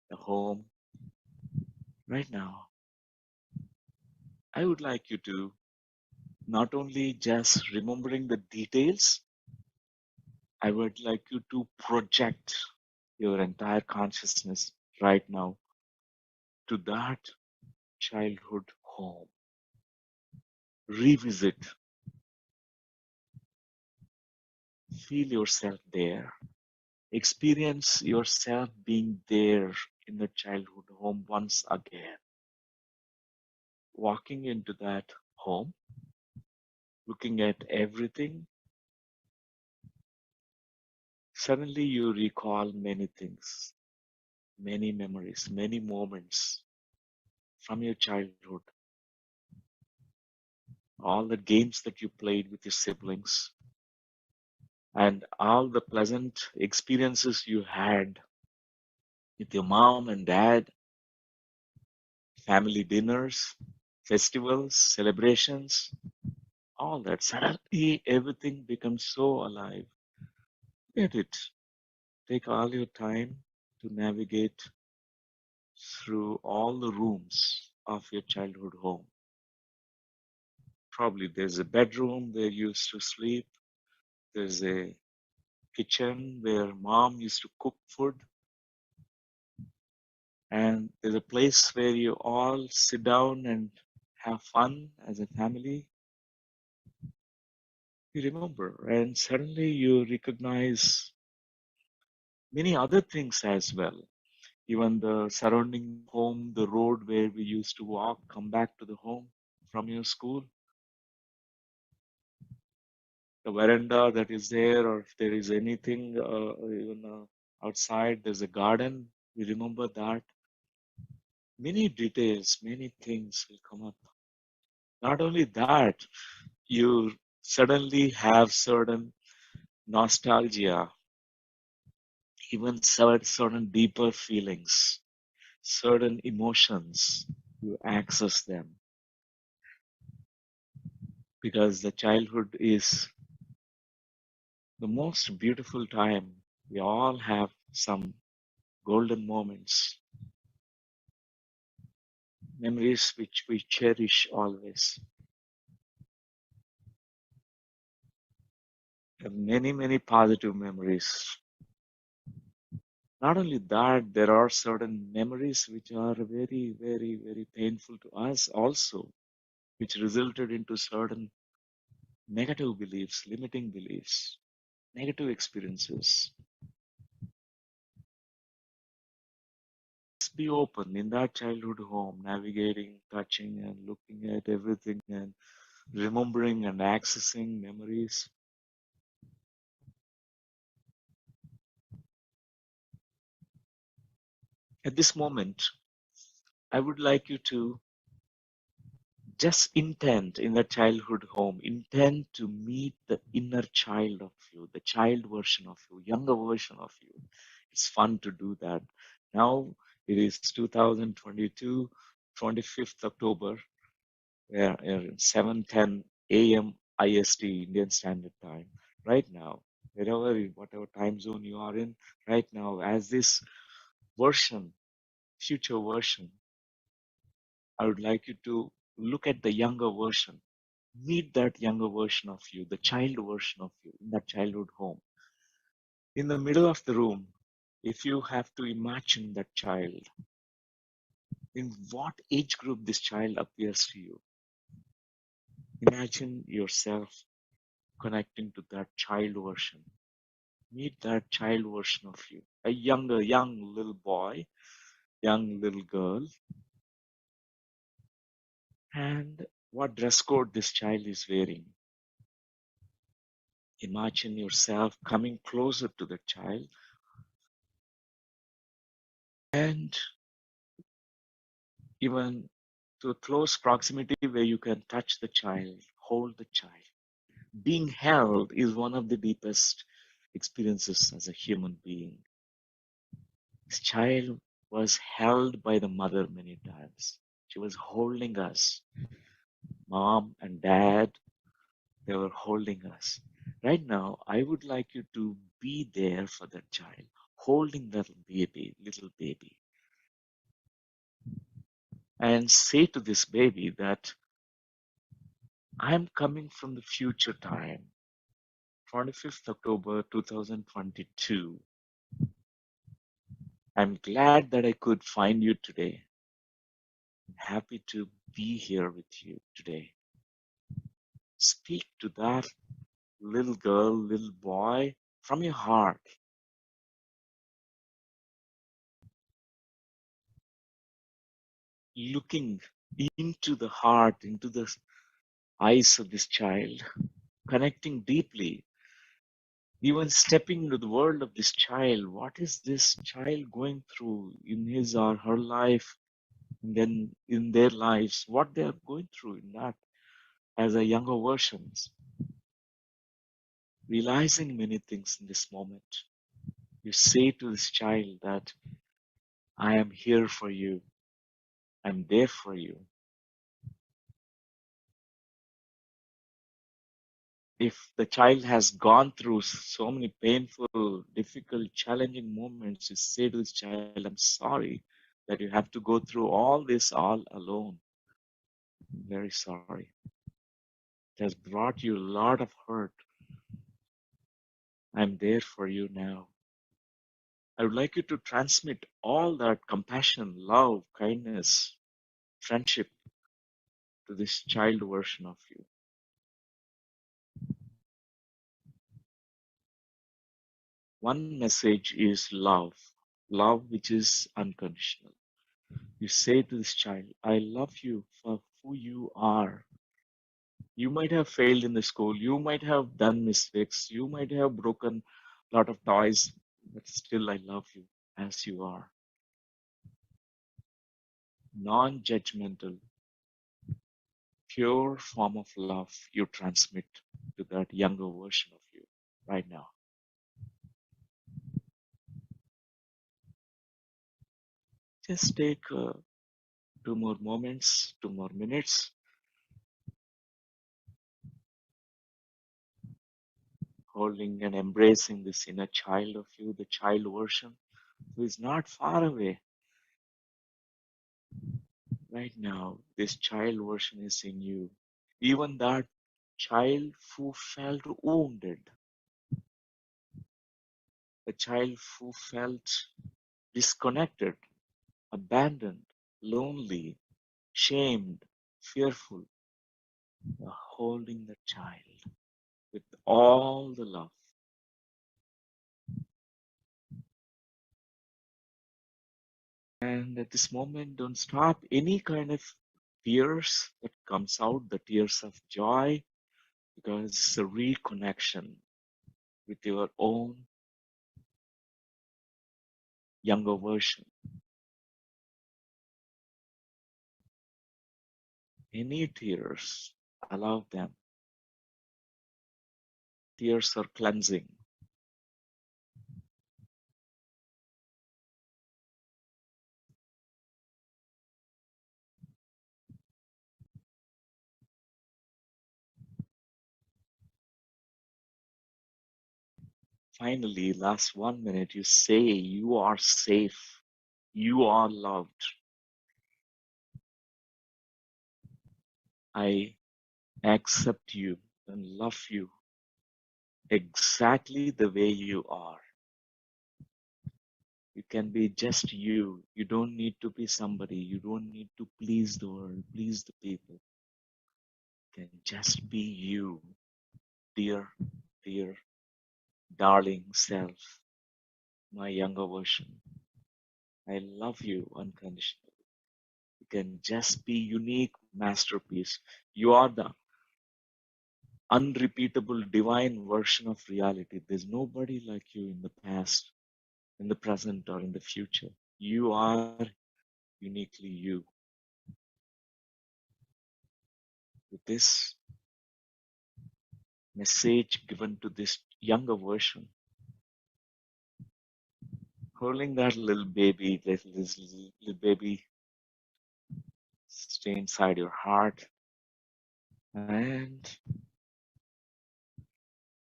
the home. Right now, I would like you to not only just remembering the details, I would like you to project your entire consciousness right now to that childhood home. Revisit, feel yourself there. Experience yourself being there in the childhood home once again. Walking into that home, looking at everything, suddenly you recall many things, many memories, many moments from your childhood. All the games that you played with your siblings, and all the pleasant experiences you had with your mom and dad, family dinners, festivals, celebrations, all that. Suddenly everything becomes so alive. Get it. Take all your time to navigate through all the rooms of your childhood home. Probably there's a bedroom where you used to sleep. There's a kitchen where mom used to cook food. And there's a place where you all sit down and have fun as a family. You remember, and suddenly you recognize many other things as well. Even the surrounding home, the road where we used to walk, come back to the home from your school, the veranda that is there, or if there is anything even outside, there's a garden. You remember that. Many details, many things will come up. Not only that, you suddenly have certain nostalgia, even certain deeper feelings, certain emotions. You access them because the childhood is the most beautiful time. We all have some golden moments, memories which we cherish always. And many, many positive memories. Not only that, there are certain memories which are very, very, very painful to us also, which resulted into certain negative beliefs, limiting beliefs, negative experiences. Just be open in that childhood home, navigating, touching, and looking at everything and remembering and accessing memories. At this moment, I would like you to just intend in the childhood home, intend to meet the inner child of you, the child version of you, younger version of you. It's fun to do that. Now it is 2022, 25th October, 7:10 a.m. IST, Indian Standard Time. Right now, whatever time zone you are in, right now, as this version, future version, I would like you to look at the younger version. Meet that younger version of you, the child version of you in that childhood home. In the middle of the room, if you have to imagine that child, in what age group this child appears to you, imagine yourself connecting to that child version. Meet that child version of you, a young little boy, young little girl, and what dress code this child is wearing. Imagine yourself coming closer to the child and even to a close proximity where you can touch the child, hold the child. Being held is one of the deepest experiences as a human being. This child was held by the mother many times. She was holding us. Mom and dad, they were holding us. Right now, I would like you to be there for that child, holding that little baby, and say to this baby that I'm coming from the future time, 25th October 2022. I'm glad that I could find you today. I'm happy to be here with you today. Speak to that little girl, little boy from your heart. Looking into the heart, into the eyes of this child, connecting deeply, even stepping into the world of this child. What is this child going through in his or her life, and then in their lives, what they are going through in that as a younger versions, realizing many things in this moment. You say to this child that I am here for you, I'm there for you. If the child has gone through so many painful, difficult, challenging moments, you say to this child, I'm sorry that you have to go through all this all alone. I'm very sorry. It has brought you a lot of hurt. I'm there for you now. I would like you to transmit all that compassion, love, kindness, friendship to this child version of you. One message is love, love which is unconditional. You say to this child, I love you for who you are. You might have failed in the school, you might have done mistakes, you might have broken a lot of toys, but still I love you as you are. Non-judgmental, pure form of love you transmit to that younger version of you right now. Just take 2 more moments, 2 more minutes, holding and embracing this inner child of you, the child version who is not far away. Right now, this child version is in you. Even that child who felt wounded, the child who felt disconnected, abandoned, lonely, shamed, fearful, you're holding the child with all the love. And at this moment, don't stop any kind of tears that comes out, the tears of joy, because it's a reconnection with your own younger version. Any tears, allow them. Tears are cleansing. Finally, last 1 minute, you say you are safe. You are loved. I accept you and love you exactly the way you are. You can be just you. You don't need to be somebody. You don't need to please the world, please the people. You can just be you, dear, dear, darling self, my younger version. I love you unconditionally. You can just be unique masterpiece. You are the unrepeatable divine version of reality. There's nobody like you in the past, in the present, or in the future. You are uniquely you. With this message given to this younger version, holding that little baby, this little baby, stay inside your heart, and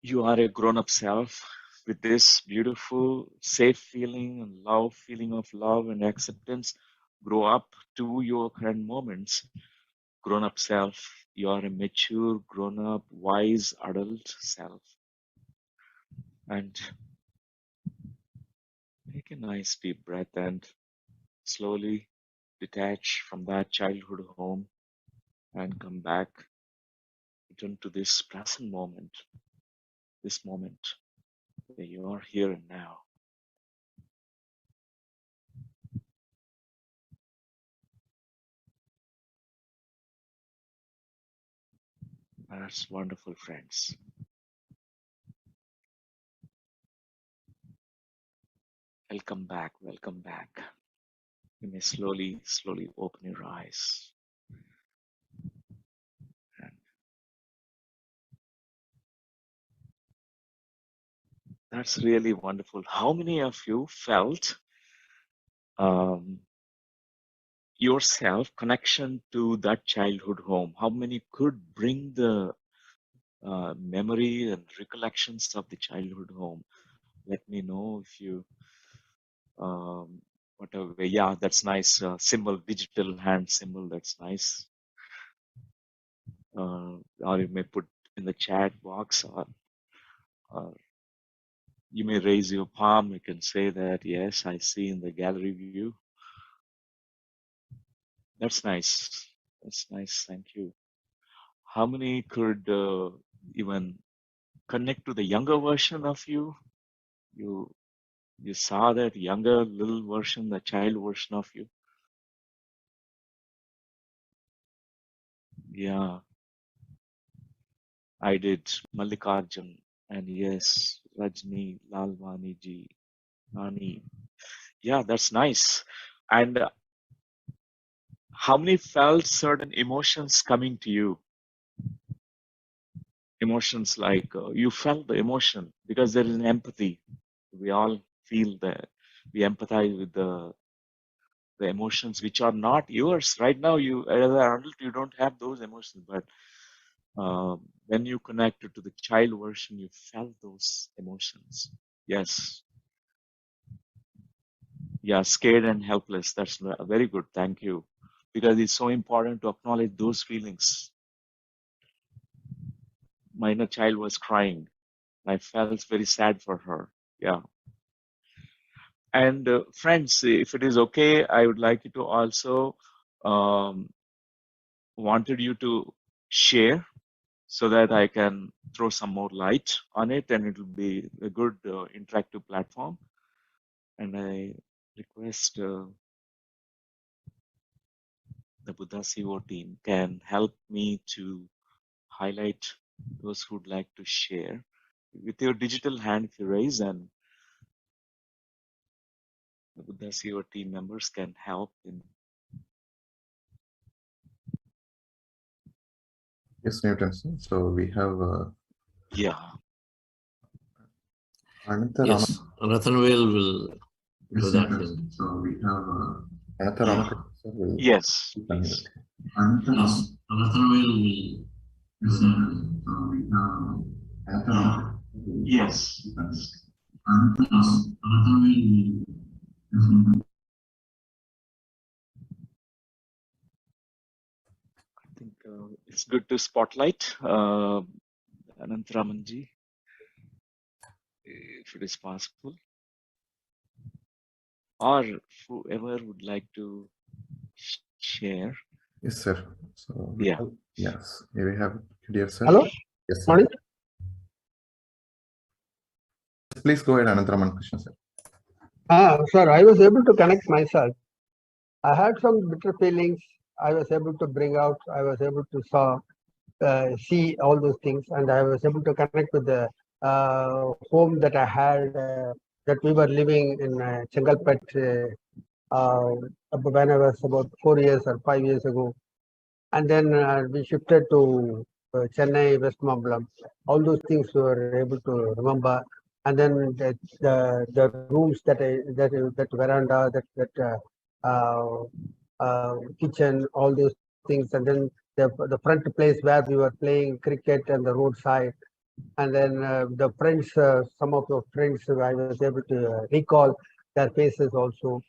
you are a grown-up self with this beautiful, safe feeling and feeling of love and acceptance. Grow up to your current moments. Grown-up self, you are a mature, grown-up, wise adult self. And take a nice deep breath and slowly detach from that childhood home and come back. Return to this present moment, this moment where you are here and now. That's wonderful, friends. Welcome back, welcome back. You may slowly open your eyes. And that's really wonderful. How many of you felt yourself connection to that childhood home? How many could bring the memory and recollections of the childhood home? Let me know if you, whatever. Yeah, that's nice. Symbol, digital hand symbol. That's nice. Or you may put in the chat box, or you may raise your palm. You can say that, yes, I see in the gallery view. That's nice. That's nice. Thank you. How many could even connect to the younger version of you? You saw that younger little version, the child version of you. Yeah, I did. Mallikarjun, and yes, Rajni, Lalwani ji, Nani. Yeah, that's nice. And how many felt certain emotions coming to you? Emotions like you felt the emotion because there is an empathy. We all feel that we empathize with the emotions which are not yours right now. You as an adult, you don't have those emotions, but when you connected to the child version, you felt those emotions. Yes. Yeah, scared and helpless. That's very good. Thank you. Because it's so important to acknowledge those feelings. My inner child was crying. I felt very sad for her. Yeah. And friends, if it is okay, I would like you to also wanted you to share so that I can throw some more light on it, and it will be a good interactive platform. And I request the Buddha CO team can help me to highlight those who would like to share. With your digital hand, if you raise, and the Buddha CO team members can help in. Yes, Newton. So we have Yeah. Yes, Rathanvel will do that. So we have Another Ramakrishna sir will. Yes, please. Yes, Rathanvel will do that. So we have Another Yes. Rathanvel will. I think it's good to spotlight Anantaramanji, if it is possible, or whoever would like to share. Yes, sir. So Yeah. Yes, here we have dear sir. Hello. Yes, sir. Morning. Please go ahead, Anantaraman Krishna sir. Sir, I was able to connect myself. I had some bitter feelings. I was able to bring out. I was able to see all those things, and I was able to connect with the home that I had, that we were living in Chengalpet when I was about 4 years or 5 years ago. And then we shifted to Chennai, West Mambalam. All those things we were able to remember. and then the rooms that veranda, kitchen, all those things, and then the front place where we were playing cricket and the roadside, and then the friends, some of the friends I was able to recall their faces also,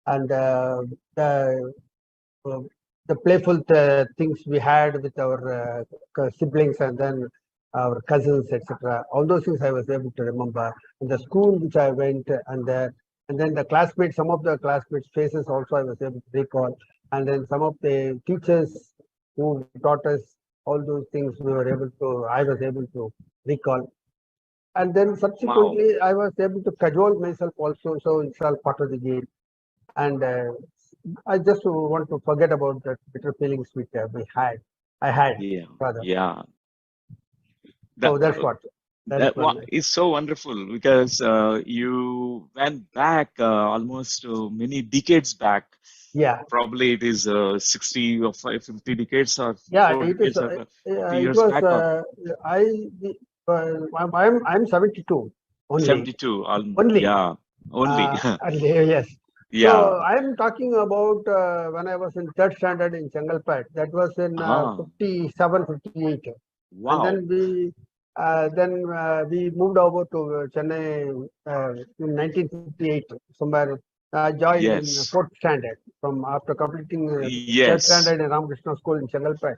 and uh, the playful things we had with our siblings and then our cousins, etc. All those things I was able to remember. And the school which I went, and then the classmates, some of the classmates' faces also I was able to recall. And then some of the teachers who taught us, all those things I was able to recall. And then subsequently, I was able to cajole myself also. So it's all part of the game. And I just want to forget about the bitter feelings which I had, Yeah, rather. yeah. So that's what. Is so wonderful because you went back almost many decades back. Yeah. Probably it is 60 or 50 decades or Yeah, 4 it decades is. or 50 It years was. back. I'm 72 only. 72. Only. Yeah. Only. Yes. Yeah. So I'm talking about when I was in third standard in Chengalpet. That was in 57, 58. Wow. And then we moved over to Chennai in 1958, somewhere. I joined in fourth standard from after completing third standard in Ramakrishna School in Chengalpet.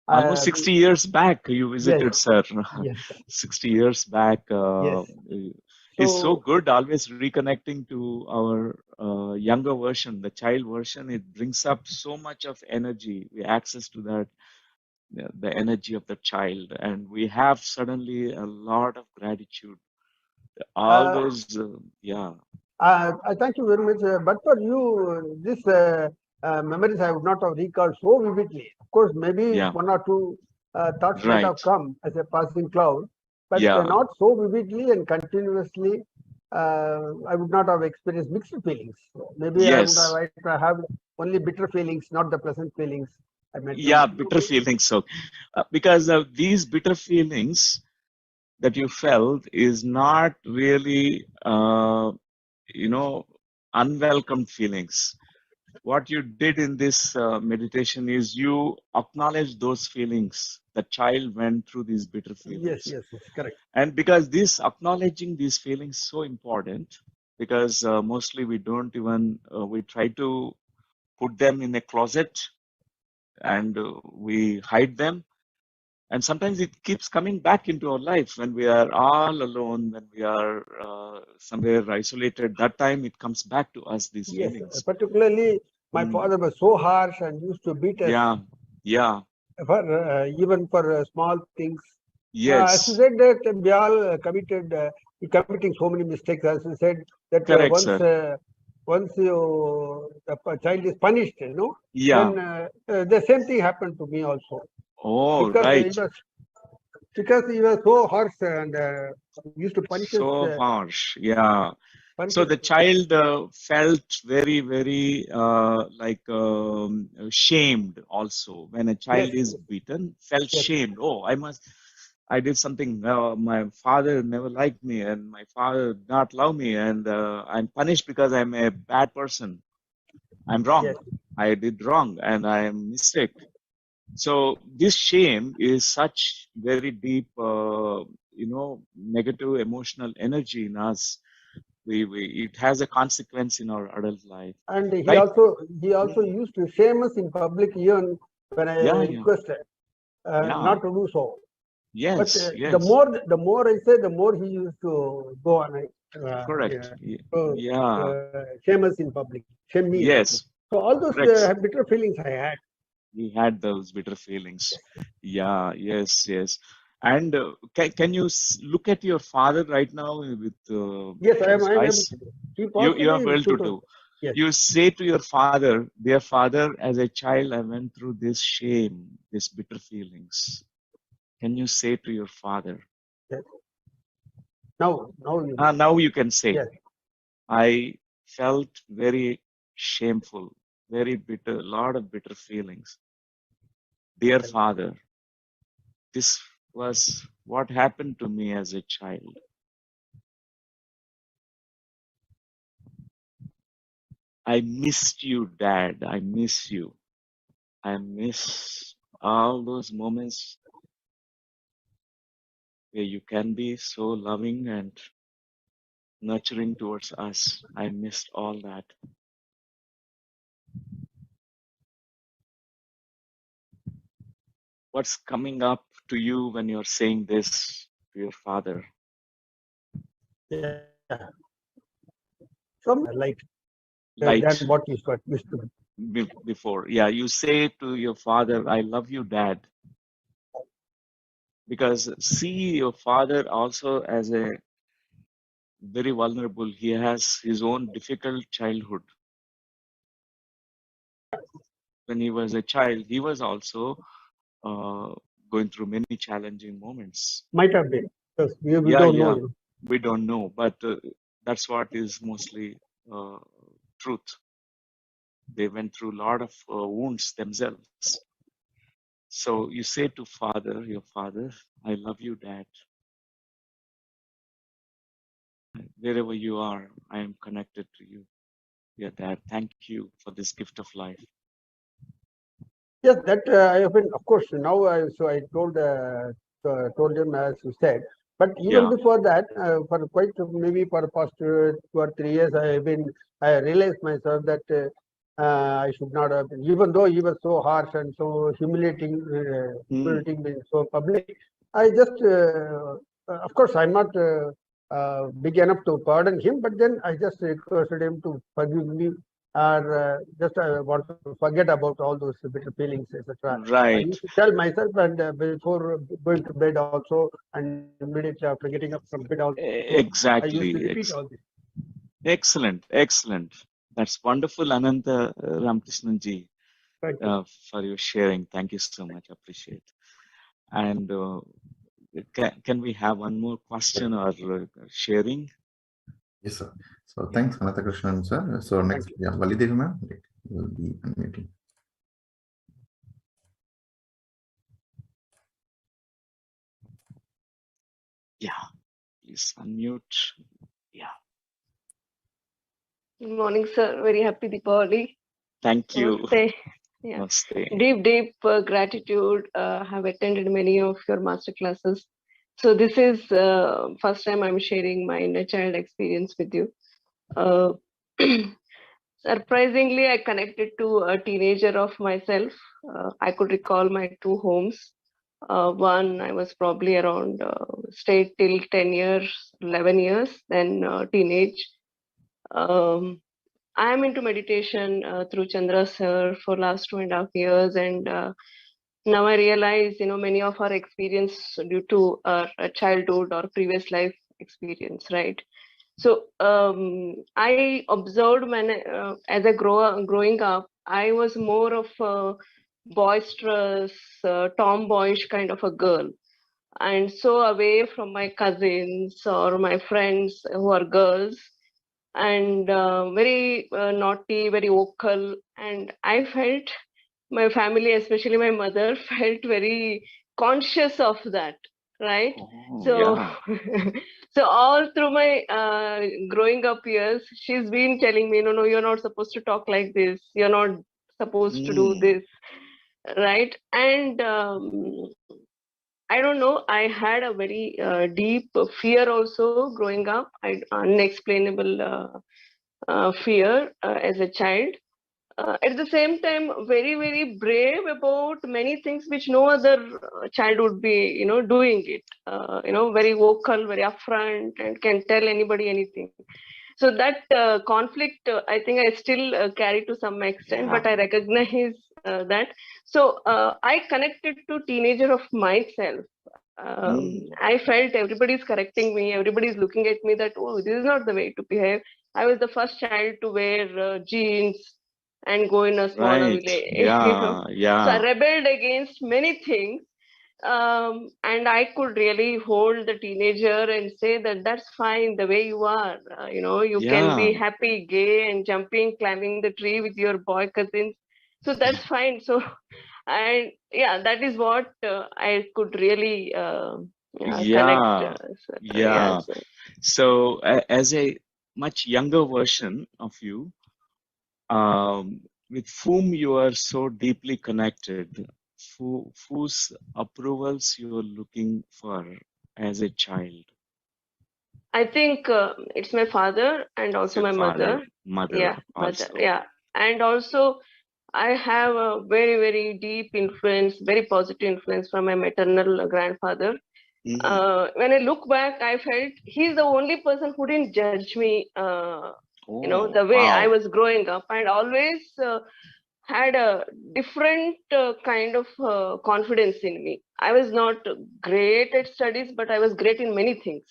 Almost 60 years back you visited, yes, sir. Yes. 60 years back. Yes. It's so good always reconnecting to our younger version, the child version. It brings up so much of energy, access to that, the energy of the child, and we have suddenly a lot of gratitude. All those, I thank you very much. But for you, this memories I would not have recalled so vividly. Of course, maybe one or two thoughts might have come as a passing cloud, but not so vividly and continuously. I would not have experienced mixed feelings. Maybe I would have only bitter feelings, not the pleasant feelings. Bitter feelings. So, because of these bitter feelings that you felt is not really, unwelcome feelings. What you did in this meditation is you acknowledge those feelings. The child went through these bitter feelings. Yes, correct. And because this acknowledging these feelings is so important, because mostly we don't even, we try to put them in a closet and we hide them. And sometimes it keeps coming back into our life when we are all alone, when we are somewhere isolated. That time it comes back to us, these feelings. Particularly, my father was so harsh and used to beat us. Yeah. For even for small things. Yes. As you said that we all committing so many mistakes. As you said that once the child is punished, then the same thing happened to me also. Oh, right. Because he was so harsh and used to punish us. So harsh, yeah. So the child felt very, very shamed also. When a child is beaten, felt shamed. Oh, I did something. My father never liked me, and my father did not love me, and I'm punished because I'm a bad person. I'm wrong. I did wrong, and I am mistake. So this shame is such very deep, negative emotional energy in us. It has a consequence in our adult life. And he also used to shame us in public even when I requested not to do so. Yes, but the more I say, the more he used to go on. Correct. Shame us in public. Shame me. Yes. So all those bitter feelings I had. We had those bitter feelings. Yeah. Yes. And can you look at your father right now with yes, I am eyes? You are able to do. Yes. You say to your father, dear father, as a child, I went through this shame, these bitter feelings. Can you say to your father? Yes. Now you can say. Yes. I felt very shameful, very bitter, a lot of bitter feelings. Dear father, this was what happened to me as a child. I missed you, Dad. I miss you. I miss all those moments where you can be so loving and nurturing towards us. I missed all that. What's coming up to you when you're saying this to your father? Yeah. Some light Light than what is what used to be. before. Yeah, you say to your father, I love you, Dad. Because see your father also as a very vulnerable. He has his own difficult childhood. When he was a child, he was also going through many challenging moments. Might have been. Yes, we Yeah, don't yeah, know. we don't know, but that's what is mostly truth. They went through a lot of wounds themselves. So you say to your father, I love you, Dad. Wherever you are, I am connected to you. Yeah, Dad, thank you for this gift of life. Yes, that I have been, of course, now I told him as you said. But even Yeah. before that, for quite maybe for the past 2 or 3 years, I realized myself that I should not have been, even though he was so harsh and so humiliating me so public. I just, of course, I'm not big enough to pardon him, but then I just requested him to forgive me, or just I want to forget about all those bitter feelings, etc. I Right. used to tell myself, and before going to bed also, and immediately after getting up from bed also, I used to Exactly. repeat all this. Excellent. Excellent. That's wonderful, Ananta Ramkrishnanji, Thank you. for your sharing. Thank you so much. Appreciate. And can we have one more question or sharing? Yes, sir. So thanks, Anathakrishnan, sir. So next, yeah, Validevi ma'am will be unmuting. Yeah, please unmute. Yeah. Good morning, sir. Very happy Diwali. Thank you. Namaste. Yeah. Namaste. Deep gratitude. Have attended many of your master classes. So this is first time I'm sharing my inner child experience with you. Surprisingly, I connected to a teenager of myself. I could recall my two homes. One, I was probably around stayed till 10 years, 11 years, then teenage. I am into meditation through Chandra sir for last 2.5 years, and now I realize, many of our experience due to our childhood or previous life experience, right? So I observed when as I growing up, I was more of a boisterous, tomboyish kind of a girl, and so away from my cousins or my friends who are girls, and very naughty, very vocal. And I felt my family, especially my mother, felt very conscious of that, right? Oh, So, yeah. so all through my growing up years, she's been telling me, no, you're not supposed to talk like this. You're not supposed to do this, right? And I don't know. I had a very deep fear also growing up, unexplainable fear as a child. At the same time, very, very brave about many things which no other child would be, doing it. Very vocal, very upfront, and can tell anybody anything. So that conflict, I think I still carry to some extent, but I recognize that. So I connected to teenager of myself. I felt everybody's correcting me, everybody's looking at me that, oh, this is not the way to behave. I was the first child to wear jeans and go in a smaller village. Yeah. So I rebelled against many things. And I could really hold the teenager and say that that's fine the way you are. You can be happy, gay, and jumping, climbing the tree with your boy cousins. So that's fine. So, and yeah, that is what I could really connect. So as a much younger version of you, with whom you are so deeply connected, whose approvals you are looking for as a child. I think it's my father and It's also your my mother. mother Yeah, mother. also. Yeah, and also I have a very, very deep influence, very positive influence from my maternal grandfather. When I look back, I felt he's the only person who didn't judge me, Oh, the way I wow. was growing up, and always had a different kind of confidence in me. I was not great at studies, but I was great in many things.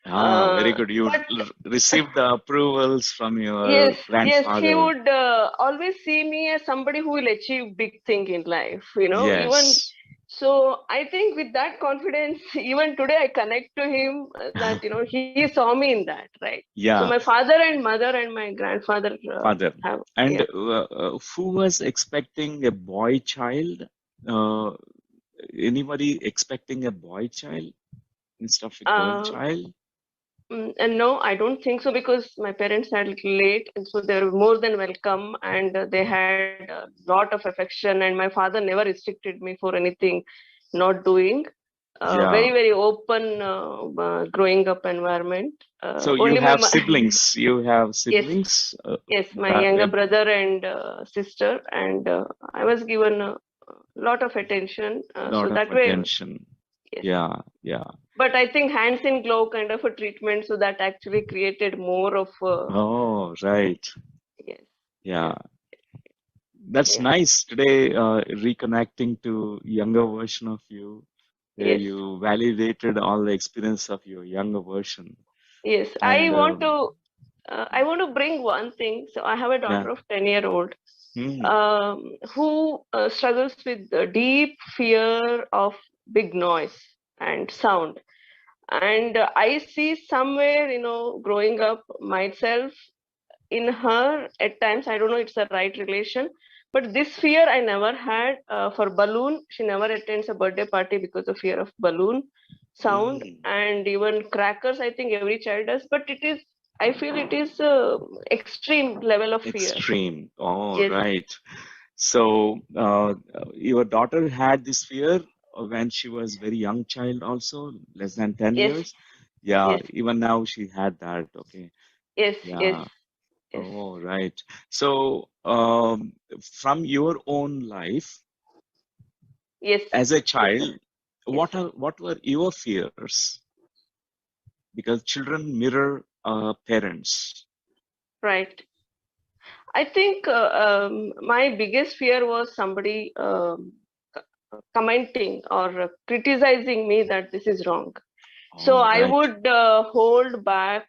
Very good. You But received the approvals from your yes, he grandfather. would always see me as somebody who will achieve big thing in life, even Yes. so I think with that confidence, even today I connect to him that, he saw me in that, right? So Yeah, my father and mother and my grandfather father. have, And yeah. who was expecting a boy child? Uh, Anybody expecting a boy child instead of a girl Uh, child? And no, I don't think so because my parents had a little late, and so they were more than welcome, and they had a lot of affection. And my father never restricted me for anything not doing. Yeah. Very, very open growing up environment. So you Only have siblings. You have yes, siblings. yes, my Uh, younger uh, brother and sister, and I was given a lot of attention. So lot of that way, attention. yes. Yeah, yeah. But I think hands in glove kind of a treatment, so that actually created more of Oh, right. yes, Yeah. yes, That's yeah, nice today, reconnecting to younger version of you, where yes, you validated all the experience of your younger version. yes. And I want to bring one thing. So I have a yeah, daughter of 10-year-old mm, who struggles with the deep fear of big noise and sound. And I see somewhere, growing up myself in her at times. I don't know it's the right relation, but this fear I never had. For balloon, she never attends a birthday party because of fear of balloon sound, mm, and even crackers. I think every child does, but I feel it is extreme level of fear. extreme. Oh, Yes, right. So your daughter had this fear when she was very young child, also less than 10 yes, years. Yeah, yes, even now she had that. Okay. yes, yes, Yeah. yes, Oh, right. So, from your own life yes, as a yes, sir. child, Yes, sir. what were your fears? Because children mirror parents. Right. I think my biggest fear was somebody commenting or criticizing me that this is wrong. So Oh, I right. would hold back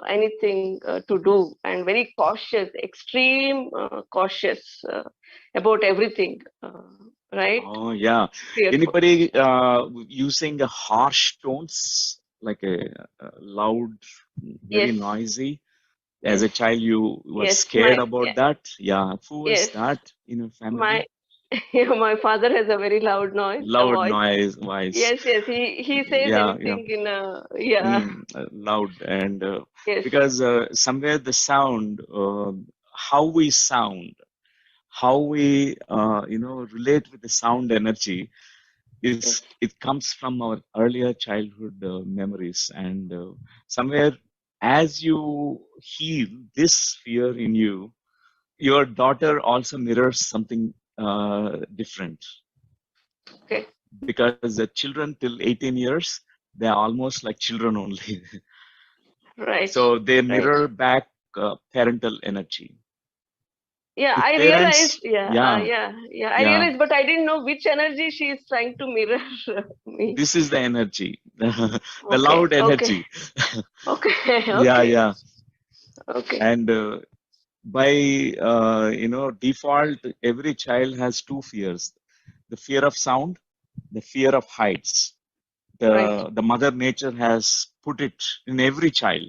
anything to do, and very cautious, extreme cautious about everything, right? Oh, yeah. Fearful. Anybody using a harsh tones, like a loud, very Yes, noisy? As yes, a child, you were yes. scared about that? Yeah. Who was Yes, that in your my family? my father has a very loud noise, a Loud voice. noise, voice. Yes, yes. He says Yeah, yeah. anything in a yeah. Loud and Yes, because somewhere the sound, how we sound, how we relate with the sound energy yes, is it comes from our earlier childhood memories, and somewhere as you heal this fear in you, your daughter also mirrors something different, okay, because the children till 18 years, they're almost like children only. right, So they right. mirror back parental energy. Yeah, If I realized. parents, Yeah, yeah, yeah, yeah. I yeah, realized, but I didn't know which energy she is trying to mirror me. this is the energy, the Okay, loud okay, energy. okay, Yeah, okay, yeah. okay. And by default, every child has two fears: the fear of sound, the fear of heights. Right, The mother nature has put it in every child.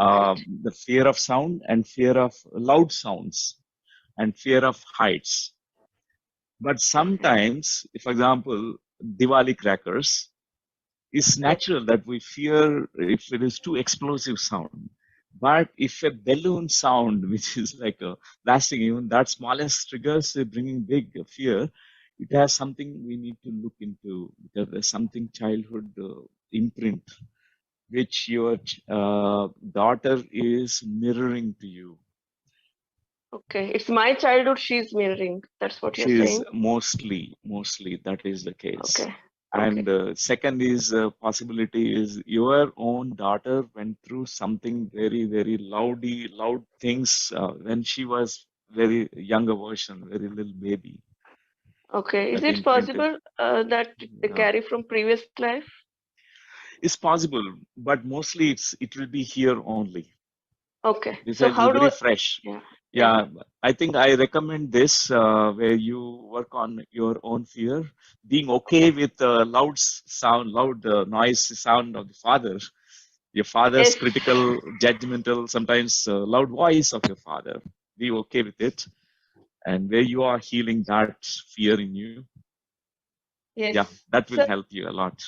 right. The fear of sound and fear of loud sounds and fear of heights. But Okay. sometimes, for example, Diwali crackers, it's Yes, natural that we fear if it is too explosive sound. But if a balloon sound, which is like a blasting, even that smallest triggers bringing big fear, it has something we need to look into, because there's something childhood imprint which your daughter is mirroring to you. Okay, it's my childhood she's mirroring. That's what you're She is saying? mostly that is the case. Okay. And second is possibility is your own daughter went through something very, very loud things when she was very younger version, very little baby. Okay. Is That it imprinted. possible that they carry from previous life? It's possible, but mostly it will be here only. Okay. This So is how do very I, fresh. yeah. Yeah, I think I recommend this where you work on your own fear, being okay with loud sound, loud noise sound of the father, your father's Yes. critical, judgmental, sometimes loud voice of your father. Be okay with it, and where you are healing that fear in you, Yes. yeah, that will So, help you a lot.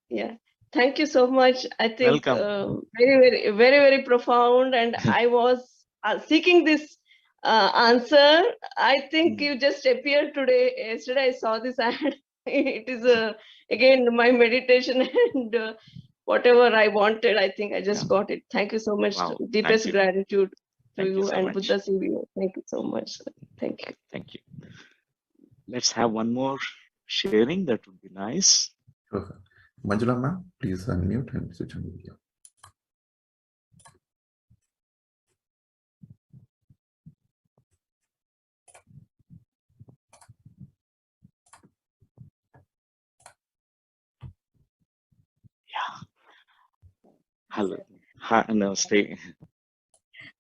yeah. Thank you so much. I think Welcome. very profound. And I was seeking this answer. I think you just appeared today. Yesterday I saw this ad. It is again my meditation and whatever I wanted. I think I just got it. Thank you so much. Wow. Deepest Thank you. gratitude to Thank you you so and much. Buddha CVO. Thank you so much. Thank you. Thank you. Let's have one more sharing. That would be nice. Sure, sir. Manjula ma'am, please unmute and switch on video. Hello. Hi, no, stay.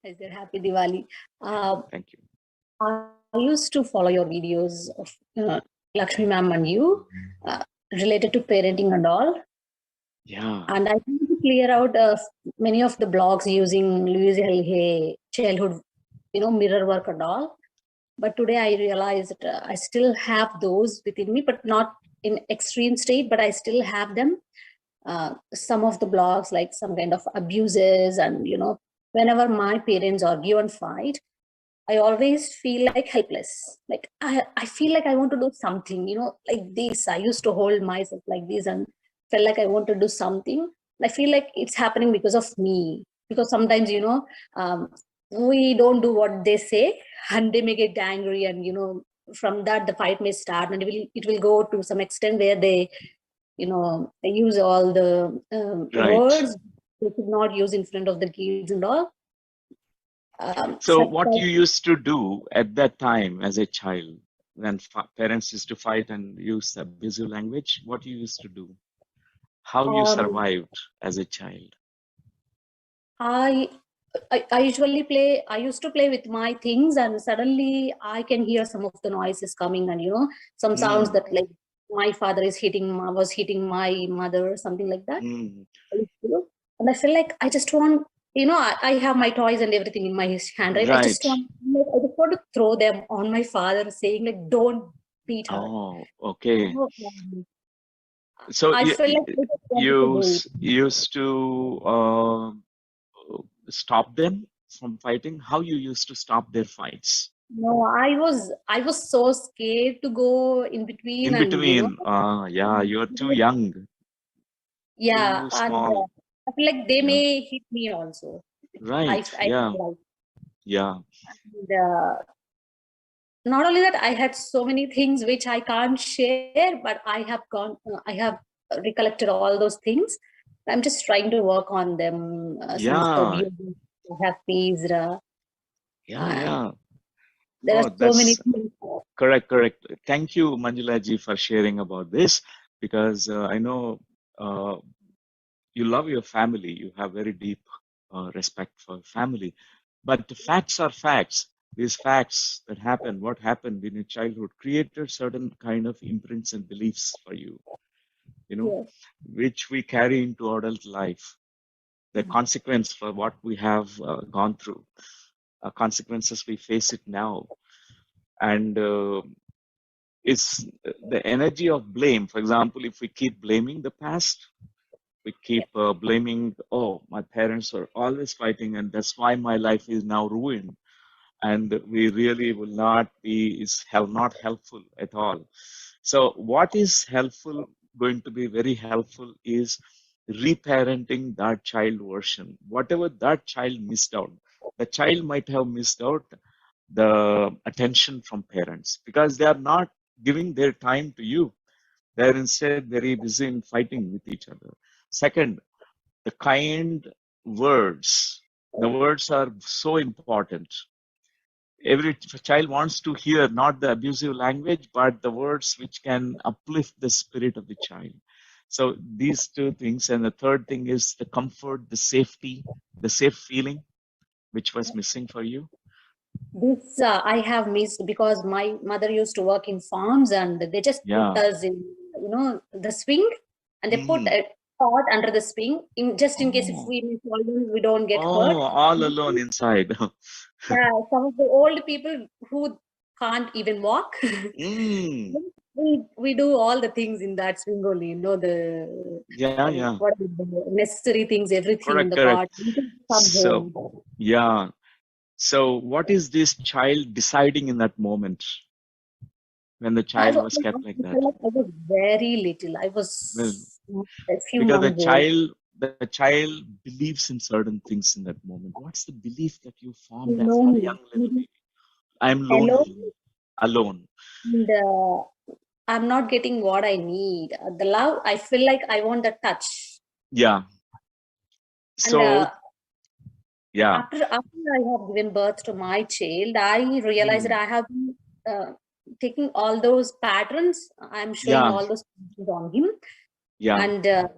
I said happy Diwali. Thank you. I used to follow your videos of Lakshmi ma'am and you related to parenting and all. Yeah. And I think to clear out many of the blogs using Louise Hay childhood, mirror work and all. But today I realized I still have those within me, but not in extreme state, but I still have them. Some of the blogs, like some kind of abuses, and whenever my parents argue and fight, I always feel like helpless. Like I feel like I want to do something, like this. I used to hold myself like this and felt like I want to do something. I feel like it's happening because of me. Because sometimes, we don't do what they say and they may get angry, and from that the fight may start, and it will go to some extent where they use all the Right. words they should not use in front of the kids and all. So what you used to do at that time as a child, when parents used to fight and use abusive language, what you used to do? How you survived as a child? I usually play. I used to play with my things, and suddenly I can hear some of the noises coming, and some sounds that like my father was hitting my mother, something like that. And I feel like I just want, I have my toys and everything in my hand, right? I just want to throw them on my father, saying like, "Don't beat her." Oh, okay. So I feel like you used to stop them from fighting. How you used to stop their fights? No, I was so scared to go in between. In between, yeah, you're too young. Yeah, too small. I feel like they may hit me also. Right. Yeah. Yeah. And, not only that, I had so many things which I can't share, but I have recollected all those things. I'm just trying to work on them. Some of the abuse I have faced. Yeah. There are so many things. Correct. Thank you, Manjula ji, for sharing about this, because I know you love your family. You have very deep respect for family. But the facts are facts. These facts that happen, what happened in your childhood, created certain kind of imprints and beliefs for you, which we carry into adult life. The consequence for what we have gone through, consequences we face it now. And it's the energy of blame. For example, if we keep blaming the past, We keep blaming, oh, my parents are always fighting and that's why my life is now ruined. And we really will not be, not helpful at all. So what is helpful, going to be very helpful, is reparenting that child version. Whatever that child missed out, the child might have missed out the attention from parents because they are not giving their time to you. They're instead very busy in fighting with each other. Second, the kind words. The words are so important. Every child wants to hear not the abusive language, but the words which can uplift the spirit of the child. So these two things. And the third thing is the comfort, the safety, the safe feeling, which was missing for you. This I have missed because my mother used to work in farms and they just put us in, the swing, and they put a pot under the swing in just in case if we don't get hurt. All alone inside. Yeah, some of the old people who can't even walk. We do all the things in that swing only, what are the necessary things, everything in the correct. pot. So, yeah. So what is this child deciding in that moment when the child was kept like that? I was very little. I was a few because months the child believes in certain things in that moment. What's the belief that you formed as a young little baby? I'm lonely, alone. And I'm not getting what I need. The love, I feel like I want the touch. Yeah. So, and, After I have given birth to my child, I realized that I have been taking all those patterns. I'm showing all those patterns on him. Yeah. And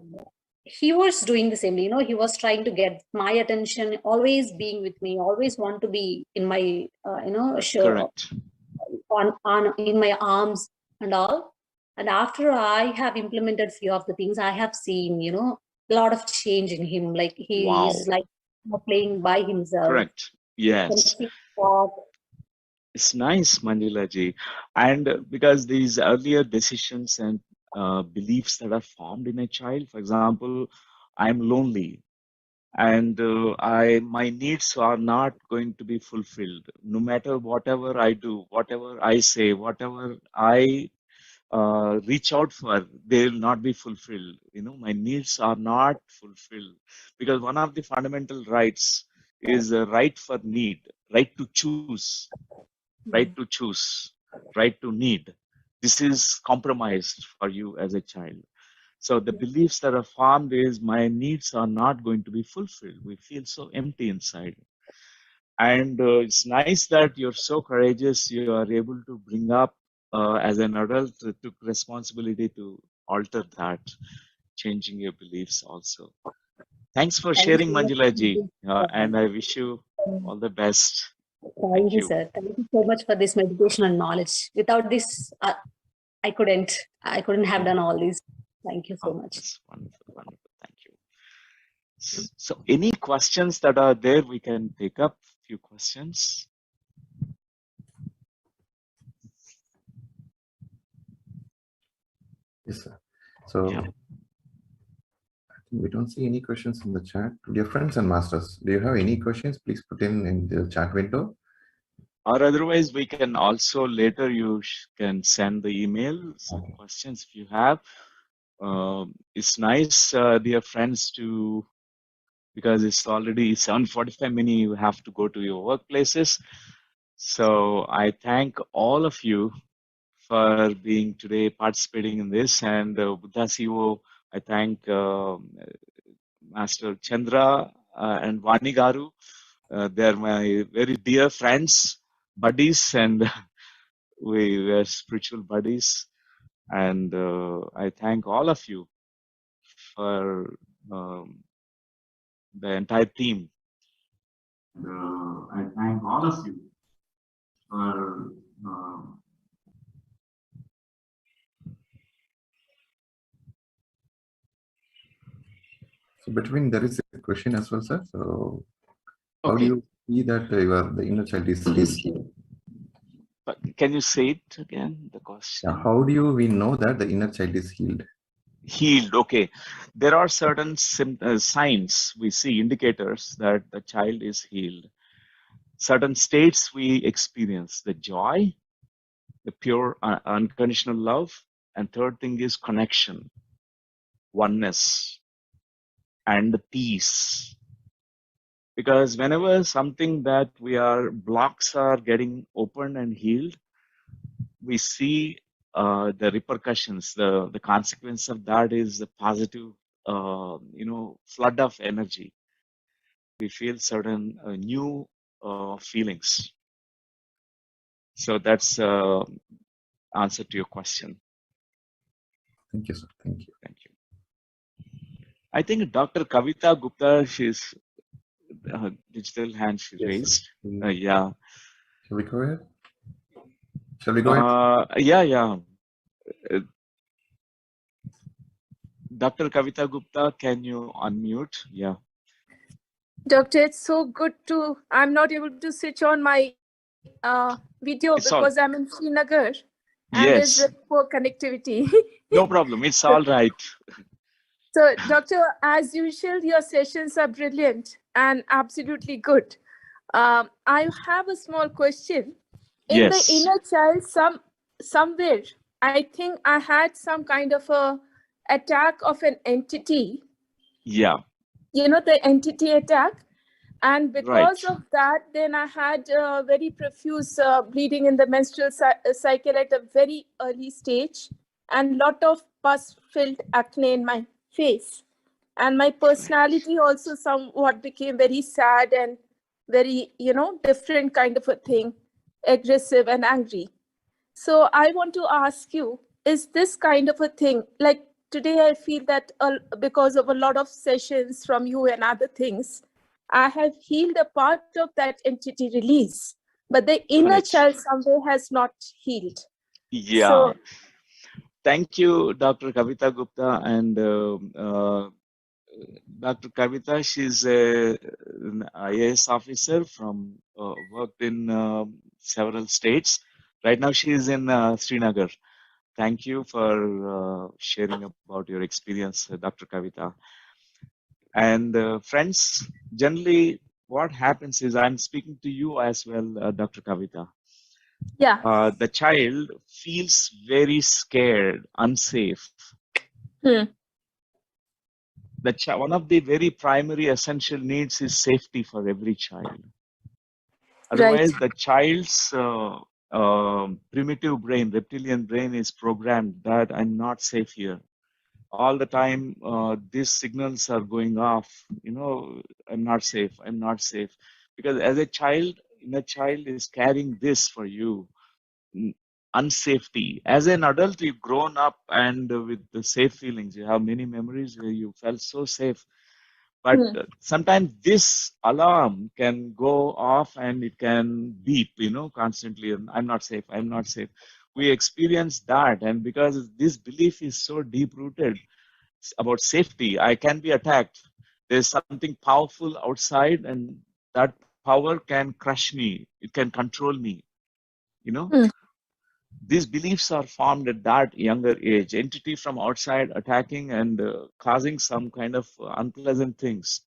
he was doing the same. He was trying to get my attention, always being with me, always want to be in my, show, in my arms and all. And after I have implemented few of the things, I have seen, a lot of change in him. Like he is like playing by himself. Correct. Yes. It's nice, Manjula ji. And because these earlier decisions and beliefs that are formed in a child, for example, I'm lonely and my needs are not going to be fulfilled. No matter whatever I do, whatever I say, whatever I reach out for, they will not be fulfilled. My needs are not fulfilled because one of the fundamental rights is a right for need, right to choose, right to choose, right to need. This is compromised for you as a child. So the beliefs that are formed is my needs are not going to be fulfilled. We feel so empty inside. And it's nice that you're so courageous. You are able to bring up as an adult, took responsibility to alter that, changing your beliefs also. Thanks for sharing, Manjula ji. And I wish you all the best. Thank you, sir. Thank you so much for this meditation and knowledge. Without this, I couldn't have done all these. Thank you so much. That's wonderful, wonderful. Thank you. So any questions that are there, we can take up a few questions. Yes, sir. So I think we don't see any questions in the chat. Dear friends and masters, do you have any questions? Please put in the chat window. Or otherwise, we can also later, you can send the email, some questions if you have. It's nice, dear friends, because it's already 7:45, many you have to go to your workplaces. So I thank all of you for being today participating in this. And Buddha CEO, I thank Master Chandra and Vani Garu. They're my very dear friends, buddies, and we were spiritual buddies. And I thank all of you for the entire team. I thank all of you for So between there is a question as well, sir. So how do you see that the inner child is healed? But can you say it again, the question? Yeah, how do we know that the inner child is healed? Healed. Okay. There are certain signs we see, indicators that the child is healed. Certain states we experience, the joy, the pure unconditional love, and third thing is connection, oneness, and the peace. Because whenever something that blocks are getting opened and healed, we see the repercussions, the consequence of that is the positive, flood of energy. We feel certain new feelings. So that's answer to your question. Thank you, sir. Thank you. Thank you. I think Dr. Kavita Gupta, she's digital hand she Yes, raised. sir. Yeah. Shall we go ahead? Shall we go ahead? Yeah. Dr. Kavita Gupta, can you unmute? Yeah. Doctor, it's so good to, I'm not able to switch on my video It's all, because I'm in Srinagar and there's yes, very poor connectivity. no problem. It's all right. So, Doctor, as usual, your sessions are brilliant and absolutely good. I have a small question. In the Yes. inner child, somewhere, I think I had some kind of a attack of an entity. Yeah. You know, the entity attack. And because Right. of that, then I had very profuse bleeding in the menstrual cycle at a very early stage and lot of pus-filled acne in my face. And my personality also somewhat became very sad and very, different kind of a thing, aggressive and angry. So I want to ask you, is this kind of a thing, like today I feel that because of a lot of sessions from you and other things, I have healed a part of that entity release, but the inner Right. child somewhere has not healed. Yeah. So, thank you, Dr. Kavita Gupta. And Dr. Kavita, she's an IAS officer from worked in several states. Right now, she is in Srinagar. Thank you for sharing about your experience, Dr. Kavita. And friends, generally, what happens is I'm speaking to you as well, Dr. Kavita. yeah. The child feels very scared, unsafe. One of the very primary essential needs is safety for every child. Otherwise, the child's primitive brain, reptilian brain, is programmed that I'm not safe here. All the time, these signals are going off. I'm not safe. I'm not safe. Because as a child, inner child is carrying this for you, unsafety. As an adult, you've grown up and with the safe feelings. You have many memories where you felt so safe. But sometimes this alarm can go off and it can beep, constantly. I'm not safe. I'm not safe. We experience that. And because this belief is so deep rooted about safety, I can be attacked. There's something powerful outside and that power can crush me. It can control me. These beliefs are formed at that younger age. Entity from outside attacking and causing some kind of unpleasant things.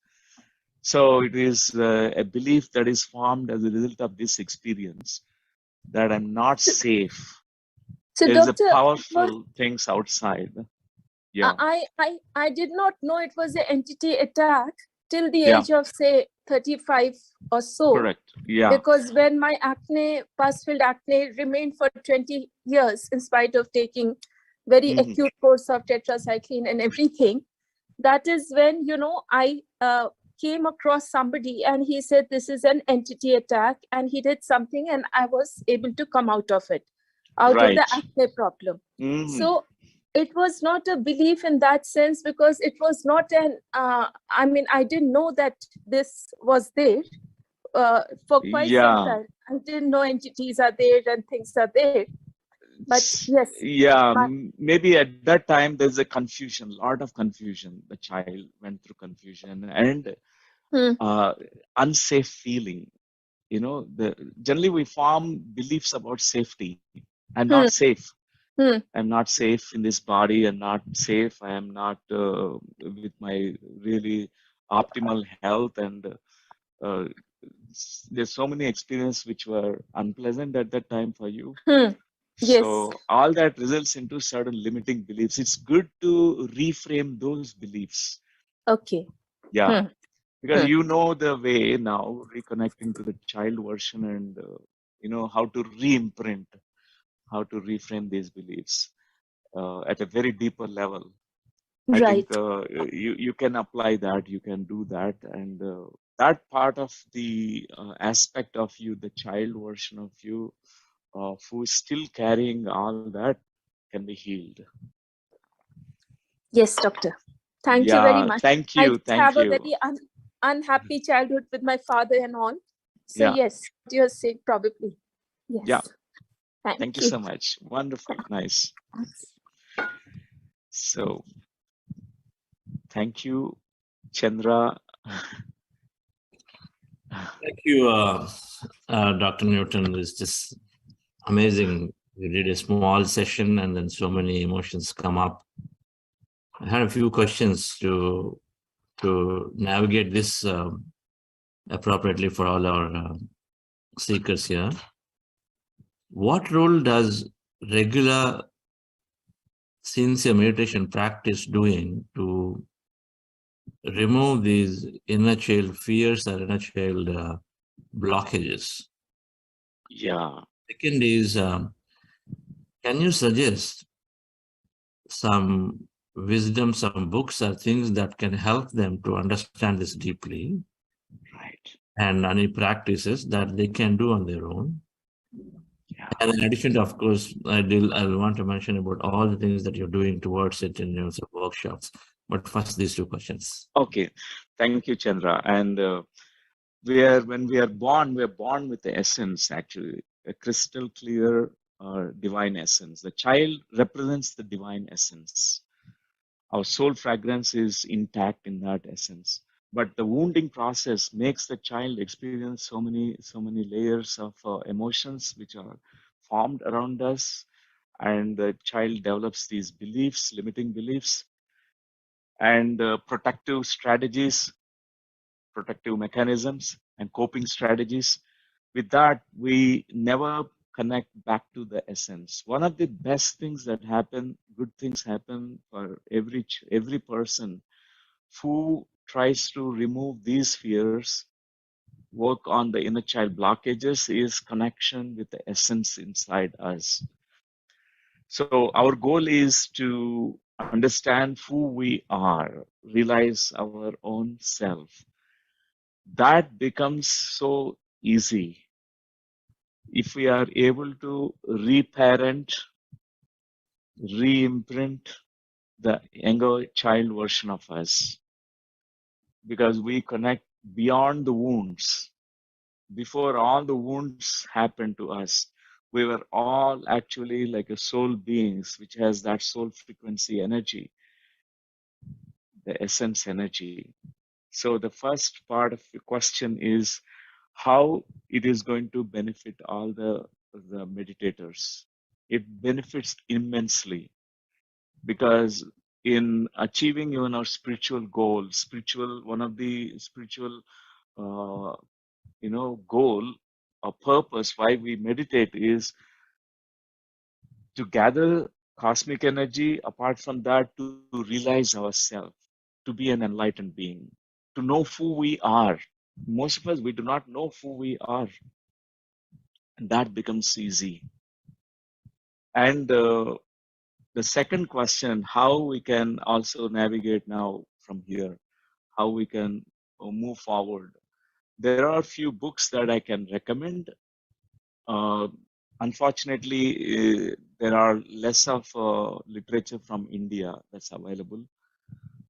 So it is a belief that is formed as a result of this experience that I'm not safe. So, There is Doctor, a powerful things outside. Yeah. I did not know it was an entity attack till the Yeah. age of, say, 35 or so. Correct. Yeah. Because when my acne, pus-filled acne, remained for 20 years in spite of taking very acute course of tetracycline and everything, that is when, I came across somebody and he said, this is an entity attack, and he did something and I was able to come out of it, out of the acne problem. So it was not a belief in that sense, because it was not an, I didn't know that this was there for quite some time. I didn't know entities are there and things are there. But yes. Yeah, maybe at that time there's a confusion, a lot of confusion. The child went through confusion and unsafe feeling. Generally we form beliefs about safety. I'm not safe. I'm not safe in this body. I'm not safe. I am not with my really optimal health. And uh, there's so many experiences which were unpleasant at that time for you. Yes. So all that results into certain limiting beliefs. It's good to reframe those beliefs. Okay. Yeah. Because you know the way now, reconnecting to the child version and, how to re-imprint, how to reframe these beliefs at a very deeper level. I Right. think you can apply that, you can do that. And that part of the aspect of you, the child version of you, who is still carrying all that, can be healed. Yes, doctor. Thank you very much. Thank I you. did Thank have a you. very unhappy childhood with my father and all. So Yeah. yes, what you're saying probably. Yes. Yeah. Thank Thank you so much. Wonderful. Nice. So, thank you, Chandra. Thank you, Dr. Newton. It's just amazing. You did a small session and then so many emotions come up. I had a few questions to navigate this appropriately for all our seekers here. What role does regular sincere meditation practice doing to remove these inner child fears or inner child blockages? Yeah. Second is, can you suggest some wisdom, some books or things that can help them to understand this deeply? Right. And any practices that they can do on their own? Yeah. And in addition to, of course, I want to mention about all the things that you're doing towards it in your workshops. But first, these two questions. Okay. Thank you, Chandra. And when we are born with the essence, actually, a crystal clear divine essence. The child represents the divine essence. Our soul fragrance is intact in that essence. But the wounding process makes the child experience so many layers of emotions which are formed around us, and the child develops these beliefs, limiting beliefs, and protective strategies, protective mechanisms, and coping strategies. With that, we never connect back to the essence. One of the best things that happen, good things happen for every person who tries to remove these fears, work on the inner child blockages, is connection with the essence inside us. So our goal is to understand who we are, realize our own self. That becomes so easy if we are able to reparent, re-imprint the younger child version of us, because we connect beyond the wounds. Before all the wounds happened to us, we were all actually like a soul beings, which has that soul frequency energy, the essence energy. So the first part of the question is how it is going to benefit all the meditators. It benefits immensely, because in achieving even our spiritual goals, one of the spiritual goal or purpose why we meditate is to gather cosmic energy, apart from that, to realize ourselves, to be an enlightened being, to know who we are. Most of us, we do not know who we are, and that becomes easy. And the second question, how we can also navigate now from here, how we can move forward. There are a few books that I can recommend. Unfortunately, there are less of literature from India that's available.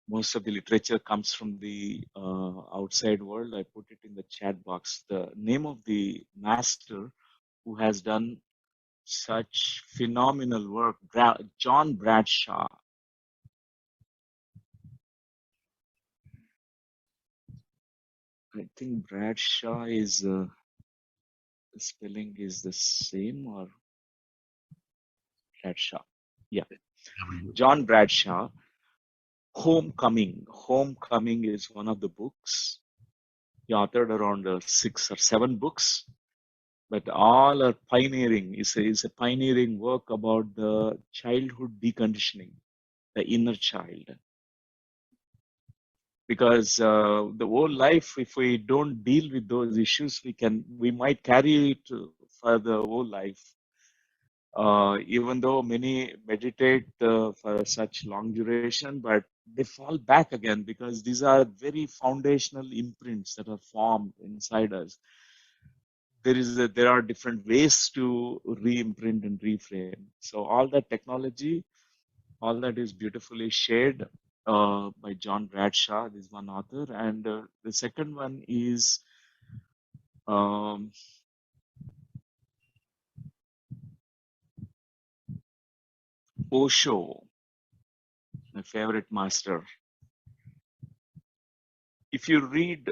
Most of the literature comes from the outside world. I put it in the chat box. The name of the master who has done such phenomenal work, John Bradshaw. I think Bradshaw is the spelling is the same, or Bradshaw. Yeah. John Bradshaw, Homecoming. Homecoming is one of the books. He authored around 6 or 7 books, but all are pioneering. It's a pioneering work about the childhood deconditioning, the inner child. Because the whole life, if we don't deal with those issues, we might carry it for the whole life. Even though many meditate for such long duration, but they fall back again because these are very foundational imprints that are formed inside us. There are different ways to re-imprint and reframe. So all that technology, all that is beautifully shared by John Bradshaw, this one author, and the second one is Osho, my favorite master. If you read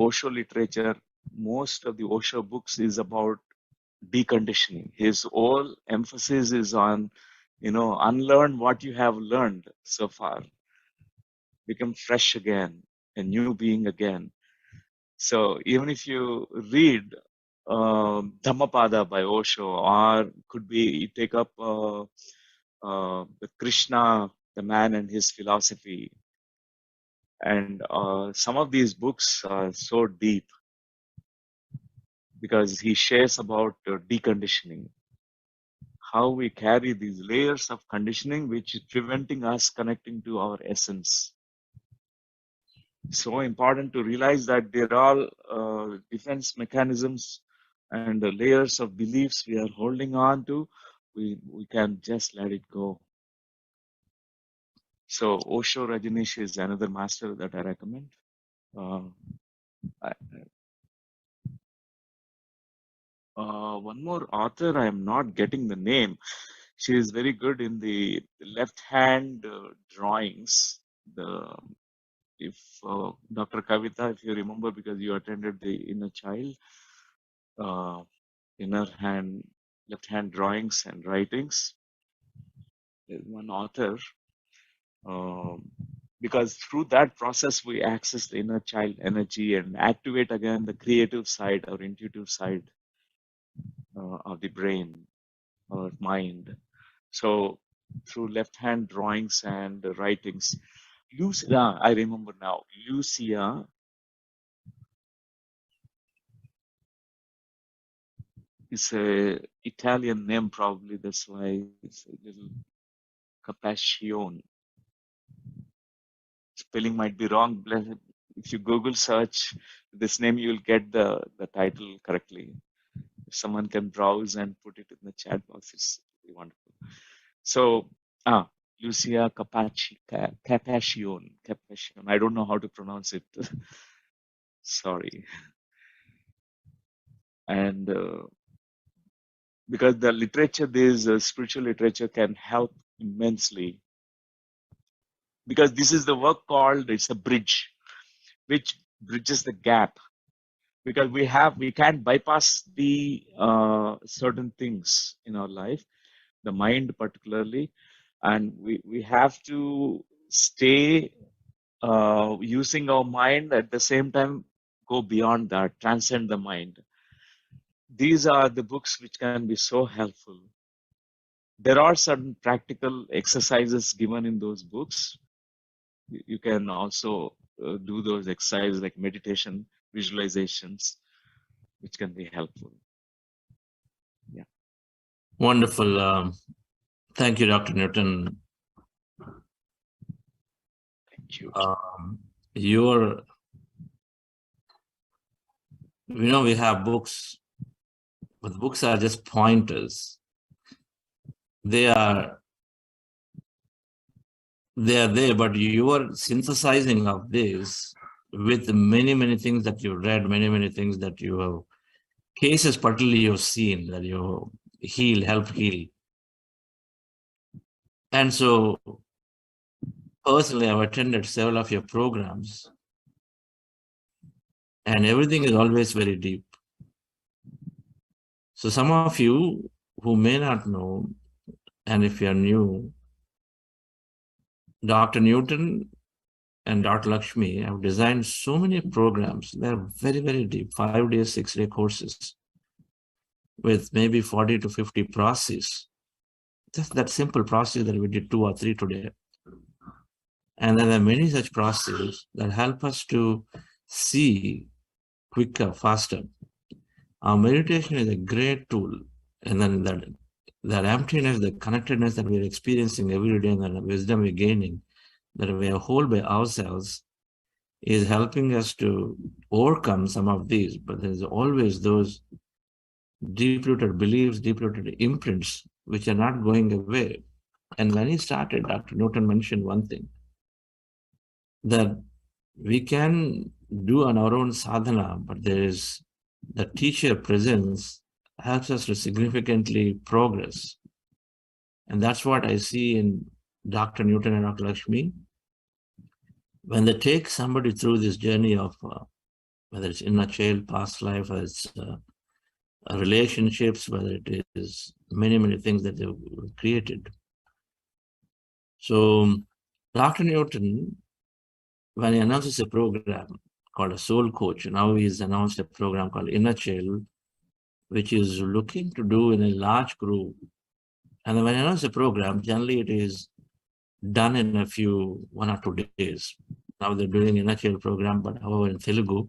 Osho literature, most of the Osho books is about deconditioning. His whole emphasis is on, unlearn what you have learned so far, become fresh again, a new being again. So even if you read Dhammapada by Osho, or could be you take up the Krishna, the man and his philosophy, and some of these books are so deep because he shares about deconditioning, how we carry these layers of conditioning which is preventing us connecting to our essence. So important to realize that there are defense mechanisms and the layers of beliefs we are holding on to. We can just let it go. So Osho Rajneesh is another master that I recommend. One more author, I am not getting the name. She is very good in the left-hand drawings. If Dr. Kavita, if you remember, because you attended the Inner Child, left-hand drawings and writings. There's one author. Because through that process, we access the inner child energy and activate again the creative side or intuitive side of the brain or mind. So through left-hand drawings and writings, Lucia, I remember now, Lucia is a Italian name, probably that's why it's a little Capaccione. Spelling might be wrong. If you Google search this name, you'll get the title correctly. If someone can browse and put it in the chat box, it's really wonderful. So, Lucia Capaccione. I don't know how to pronounce it. Sorry. And because the literature, this spiritual literature can help immensely. Because this is the work called, it's a bridge, which bridges the gap. Because we can't bypass the certain things in our life, the mind particularly, and we have to stay using our mind at the same time, go beyond that, transcend the mind. These are the books which can be so helpful. There are certain practical exercises given in those books. You can also do those exercises like meditation, visualizations, which can be helpful. Yeah. Wonderful. Thank you, Dr. Newton. Thank you. We have books, but books are just pointers. They are there, but you are synthesizing of this with many, many things that you read, many things that you have, cases particularly you've seen that you help heal. And so personally, I've attended several of your programs, and everything is always very deep. So some of you who may not know, And if you're new, Dr. Newton and Dr. Lakshmi have designed so many programs. They're very, very deep, 5-day, 6-day courses with maybe 40 to 50 processes. Just that simple process that we did 2 or 3 today. And then there are many such processes that help us to see quicker, faster. Our meditation is a great tool. And then that emptiness, the connectedness that we're experiencing every day, and the wisdom we're gaining, that we are whole by ourselves, is helping us to overcome some of these. But there's always those deep-rooted beliefs, deep-rooted imprints, which are not going away. And when he started, Dr. Newton mentioned one thing, that we can do on our own sadhana, but there is the teacher presence helps us to significantly progress. And that's what I see in Dr. Newton and Dr. Lakshmi. When they take somebody through this journey of whether it's inner child, past life, whether it's relationships, whether it is many, many things that they've created. So Dr. Newton, when he announces a program called a soul coach, now he's announced a program called Inner Child, which is looking to do in a large group. And when he announces a program, generally it is done in 1 or 2 days. Now they're doing Inner Child program, but however in Telugu,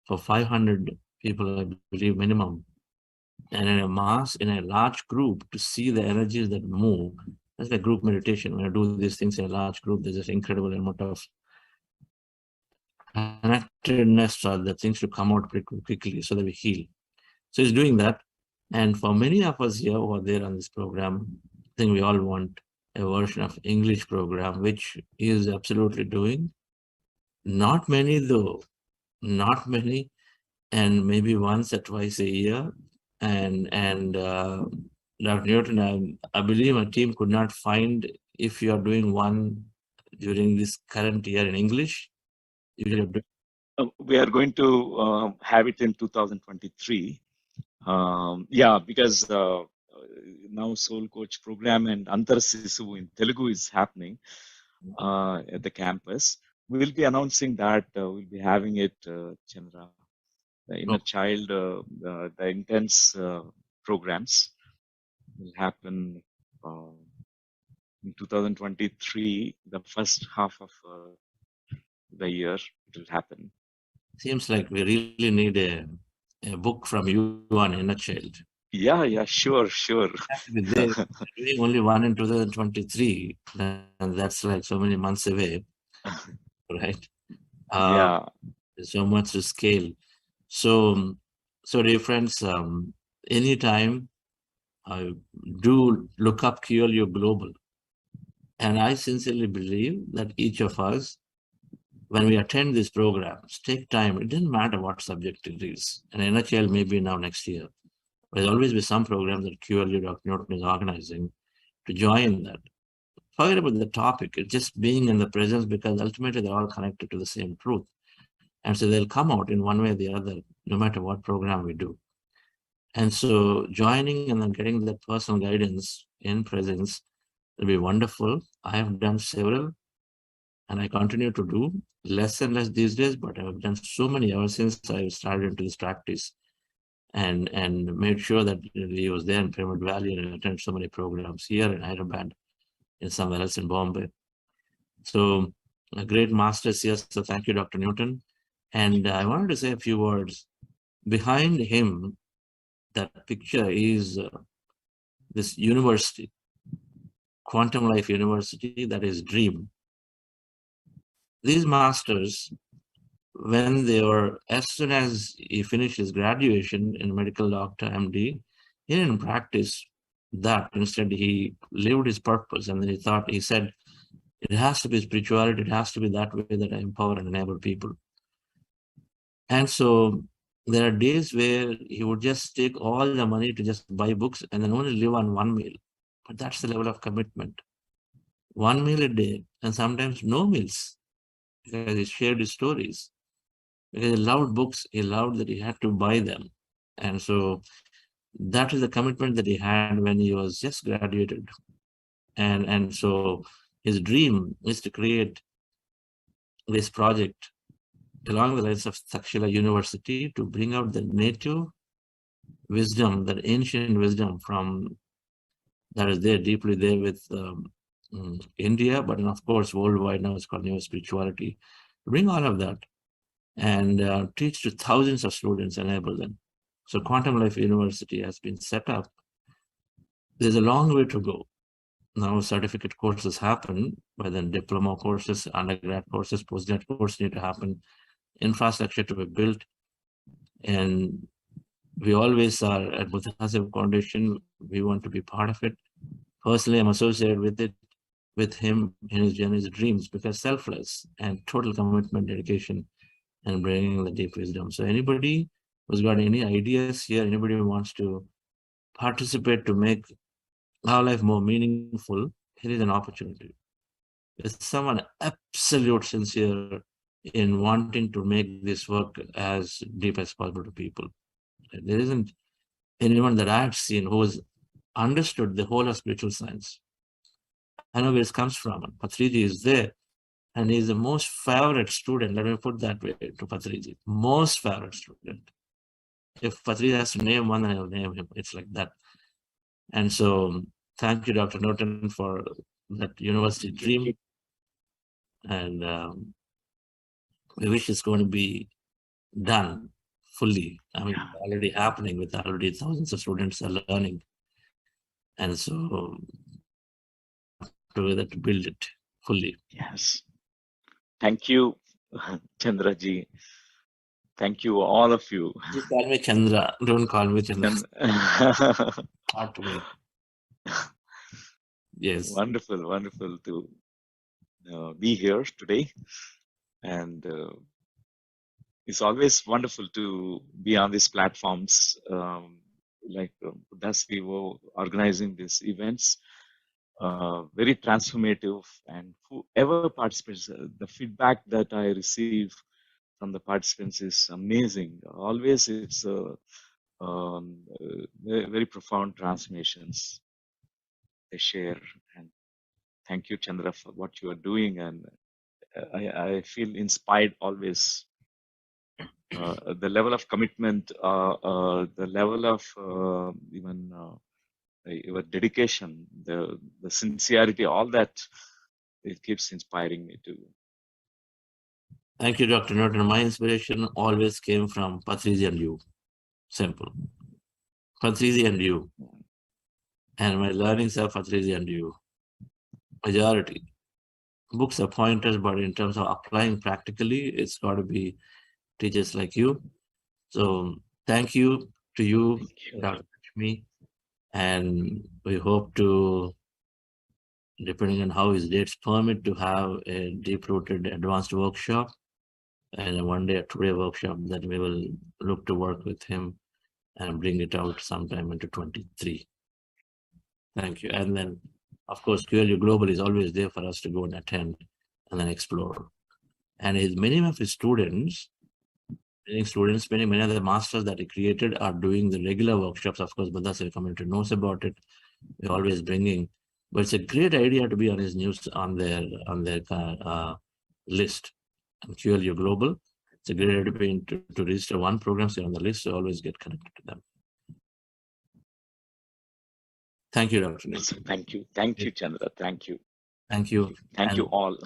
for 500 people, I believe, minimum. And in a mass, in a large group, to see the energies that move. That's like group meditation. When I do these things in a large group, there's this incredible amount of connectedness for the things to come out pretty quickly so that we heal. So he's doing that. And for many of us here who are there on this program, I think we all want a version of English program, which he is absolutely doing. Not many though, not many, and maybe once or twice a year. And Dr. Newton, I believe my team could not find if you are doing one during this current year in English. We are going to have it in 2023. Yeah, because now Soul Coach program and Antar Sisu in Telugu is happening at the campus. We will be announcing that we'll be having it, Chandra. The Inner Child, the intense programs will happen in 2023, the first half of the year it will happen. Seems like we really need a book from you on Inner Child. Yeah, sure. Doing only one in 2023, and that's like so many months away, right? Yeah. There's so much to scale. So dear friends, anytime do look up QLU Global. And I sincerely believe that each of us, when we attend these programs, take time. It doesn't matter what subject it is. And Inner Child may be now next year. There'll always be some programs that QLU Dr. Newton is organizing to join that. Forget about the topic. It's just being in the presence, because ultimately they're all connected to the same truth. And so they'll come out in one way or the other, no matter what program we do. And so joining and then getting that personal guidance in presence will be wonderful. I have done several, and I continue to do less and less these days, but I've done so many ever since I started into this practice, and made sure that he was there in Pyramid Valley and attended so many programs here in Hyderabad and somewhere else in Bombay. So a great masters here. So thank you, Dr. Newton. And I wanted to say a few words. Behind him, that picture is this university, Quantum Life University, that is Dream. These masters, when they were, as soon as he finished his graduation in medical doctor, MD, he didn't practice that. Instead, he lived his purpose, and then he said, it has to be spirituality, it has to be that way that I empower and enable people. And so there are days where he would just take all the money to just buy books and then only live on one meal. But that's the level of commitment. 1 meal a day, and sometimes no meals, because he shared his stories. Because he loved books, he loved that he had to buy them. And so that is the commitment that he had when he was just graduated. And so his dream is to create this project along the lines of Takshila University to bring out the native wisdom, that ancient wisdom from that is there, deeply there with India, but of course worldwide now it's called New Spirituality. Bring all of that and teach to thousands of students, enable them. So Quantum Life University has been set up. There's a long way to go. Now certificate courses happen, but then diploma courses, undergrad courses, postgrad courses need to happen, infrastructure to be built. And we always are at Buddha Foundation, we want to be part of it. Personally, I'm associated with it, with him in his journey, his dreams, because selfless and total commitment, dedication, and bringing the deep wisdom. So anybody who's got any ideas here, anybody who wants to participate to make our life more meaningful, here is an opportunity. If someone absolute sincere in wanting to make this work as deep as possible to people. There isn't anyone that I've seen who has understood the whole of spiritual science. I know where it comes from. Patriji is there, and he is the most favorite student. Let me put that way to Patriji. Most favorite student. If Patriji has to name one, I will name him. It's like that. And so, thank you, Dr. Norton, for that university dream. And we wish it's going to be done fully. I mean, already happening with already thousands of students are learning. And so, together to build it fully. Yes. Thank you, Chandraji. Thank you, all of you. Just call me Chandra. Don't call me Chandra. Hard to me. Yes. Wonderful, wonderful to be here today. And it's always wonderful to be on these platforms like Buddha's Vivo, organizing these events. Very transformative, and whoever participates, the feedback that I receive from the participants is amazing. Always it's very profound transformations they share. And thank you, Chandra, for what you are doing. And I feel inspired always. The level of commitment, the level of even your dedication, the sincerity, all that, it keeps inspiring me too. Thank you, Dr. Norton. My inspiration always came from Patriji and you. Simple. Patriji and you. And my learnings are Patriji and you. Majority. Books are pointers, but in terms of applying practically, it's got to be teachers like you. So thank you to you, Dr. Lakshmi. And we hope to, depending on how his dates permit, to have a deep-rooted advanced workshop and one day a two-day workshop that we will look to work with him and bring it out sometime into 23. Thank you. And then, of course, QLU Global is always there for us to go and attend and then explore. And many of his students, many of the masters that he created are doing the regular workshops. Of course, Buddha Seva community knows about it. We're always bringing, but it's a great idea to be on his news on their list. And QLU Global, it's a great idea to register one program, so on the list, so always get connected to them. Thank you, Dr. Nathan. Thank you. Thank you, Chandra. Thank you. Thank you. Thank you all.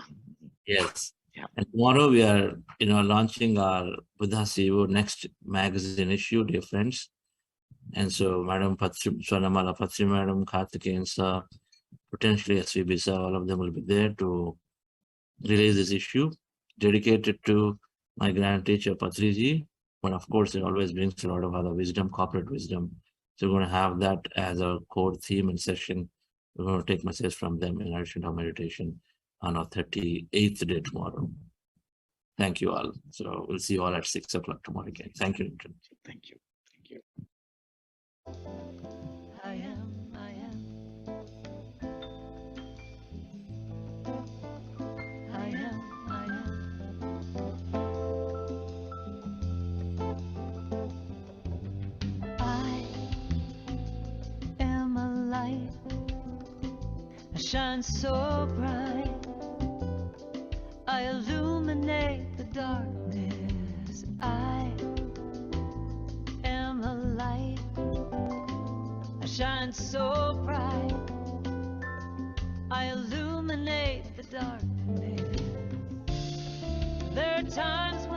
Yes. Yeah. And tomorrow we are, launching our Buddha CEO next magazine issue, dear friends. And so Madam Swarnamala Patri Madam, Karthikeyan sir, potentially SVB sir, all of them will be there to release this issue dedicated to my grand teacher Patriji. But of course, it always brings a lot of other wisdom, corporate wisdom. So we're going to have that as a core theme and session. We're going to take messages from them in addition to meditation on our 38th day tomorrow. Thank you all. So we'll see you all at 6 o'clock tomorrow again. Thank you. Thank you. Thank you. I am. I am a light I shine so bright. I illuminate the darkness. I am a light. I shine so bright. I illuminate the darkness. There are times when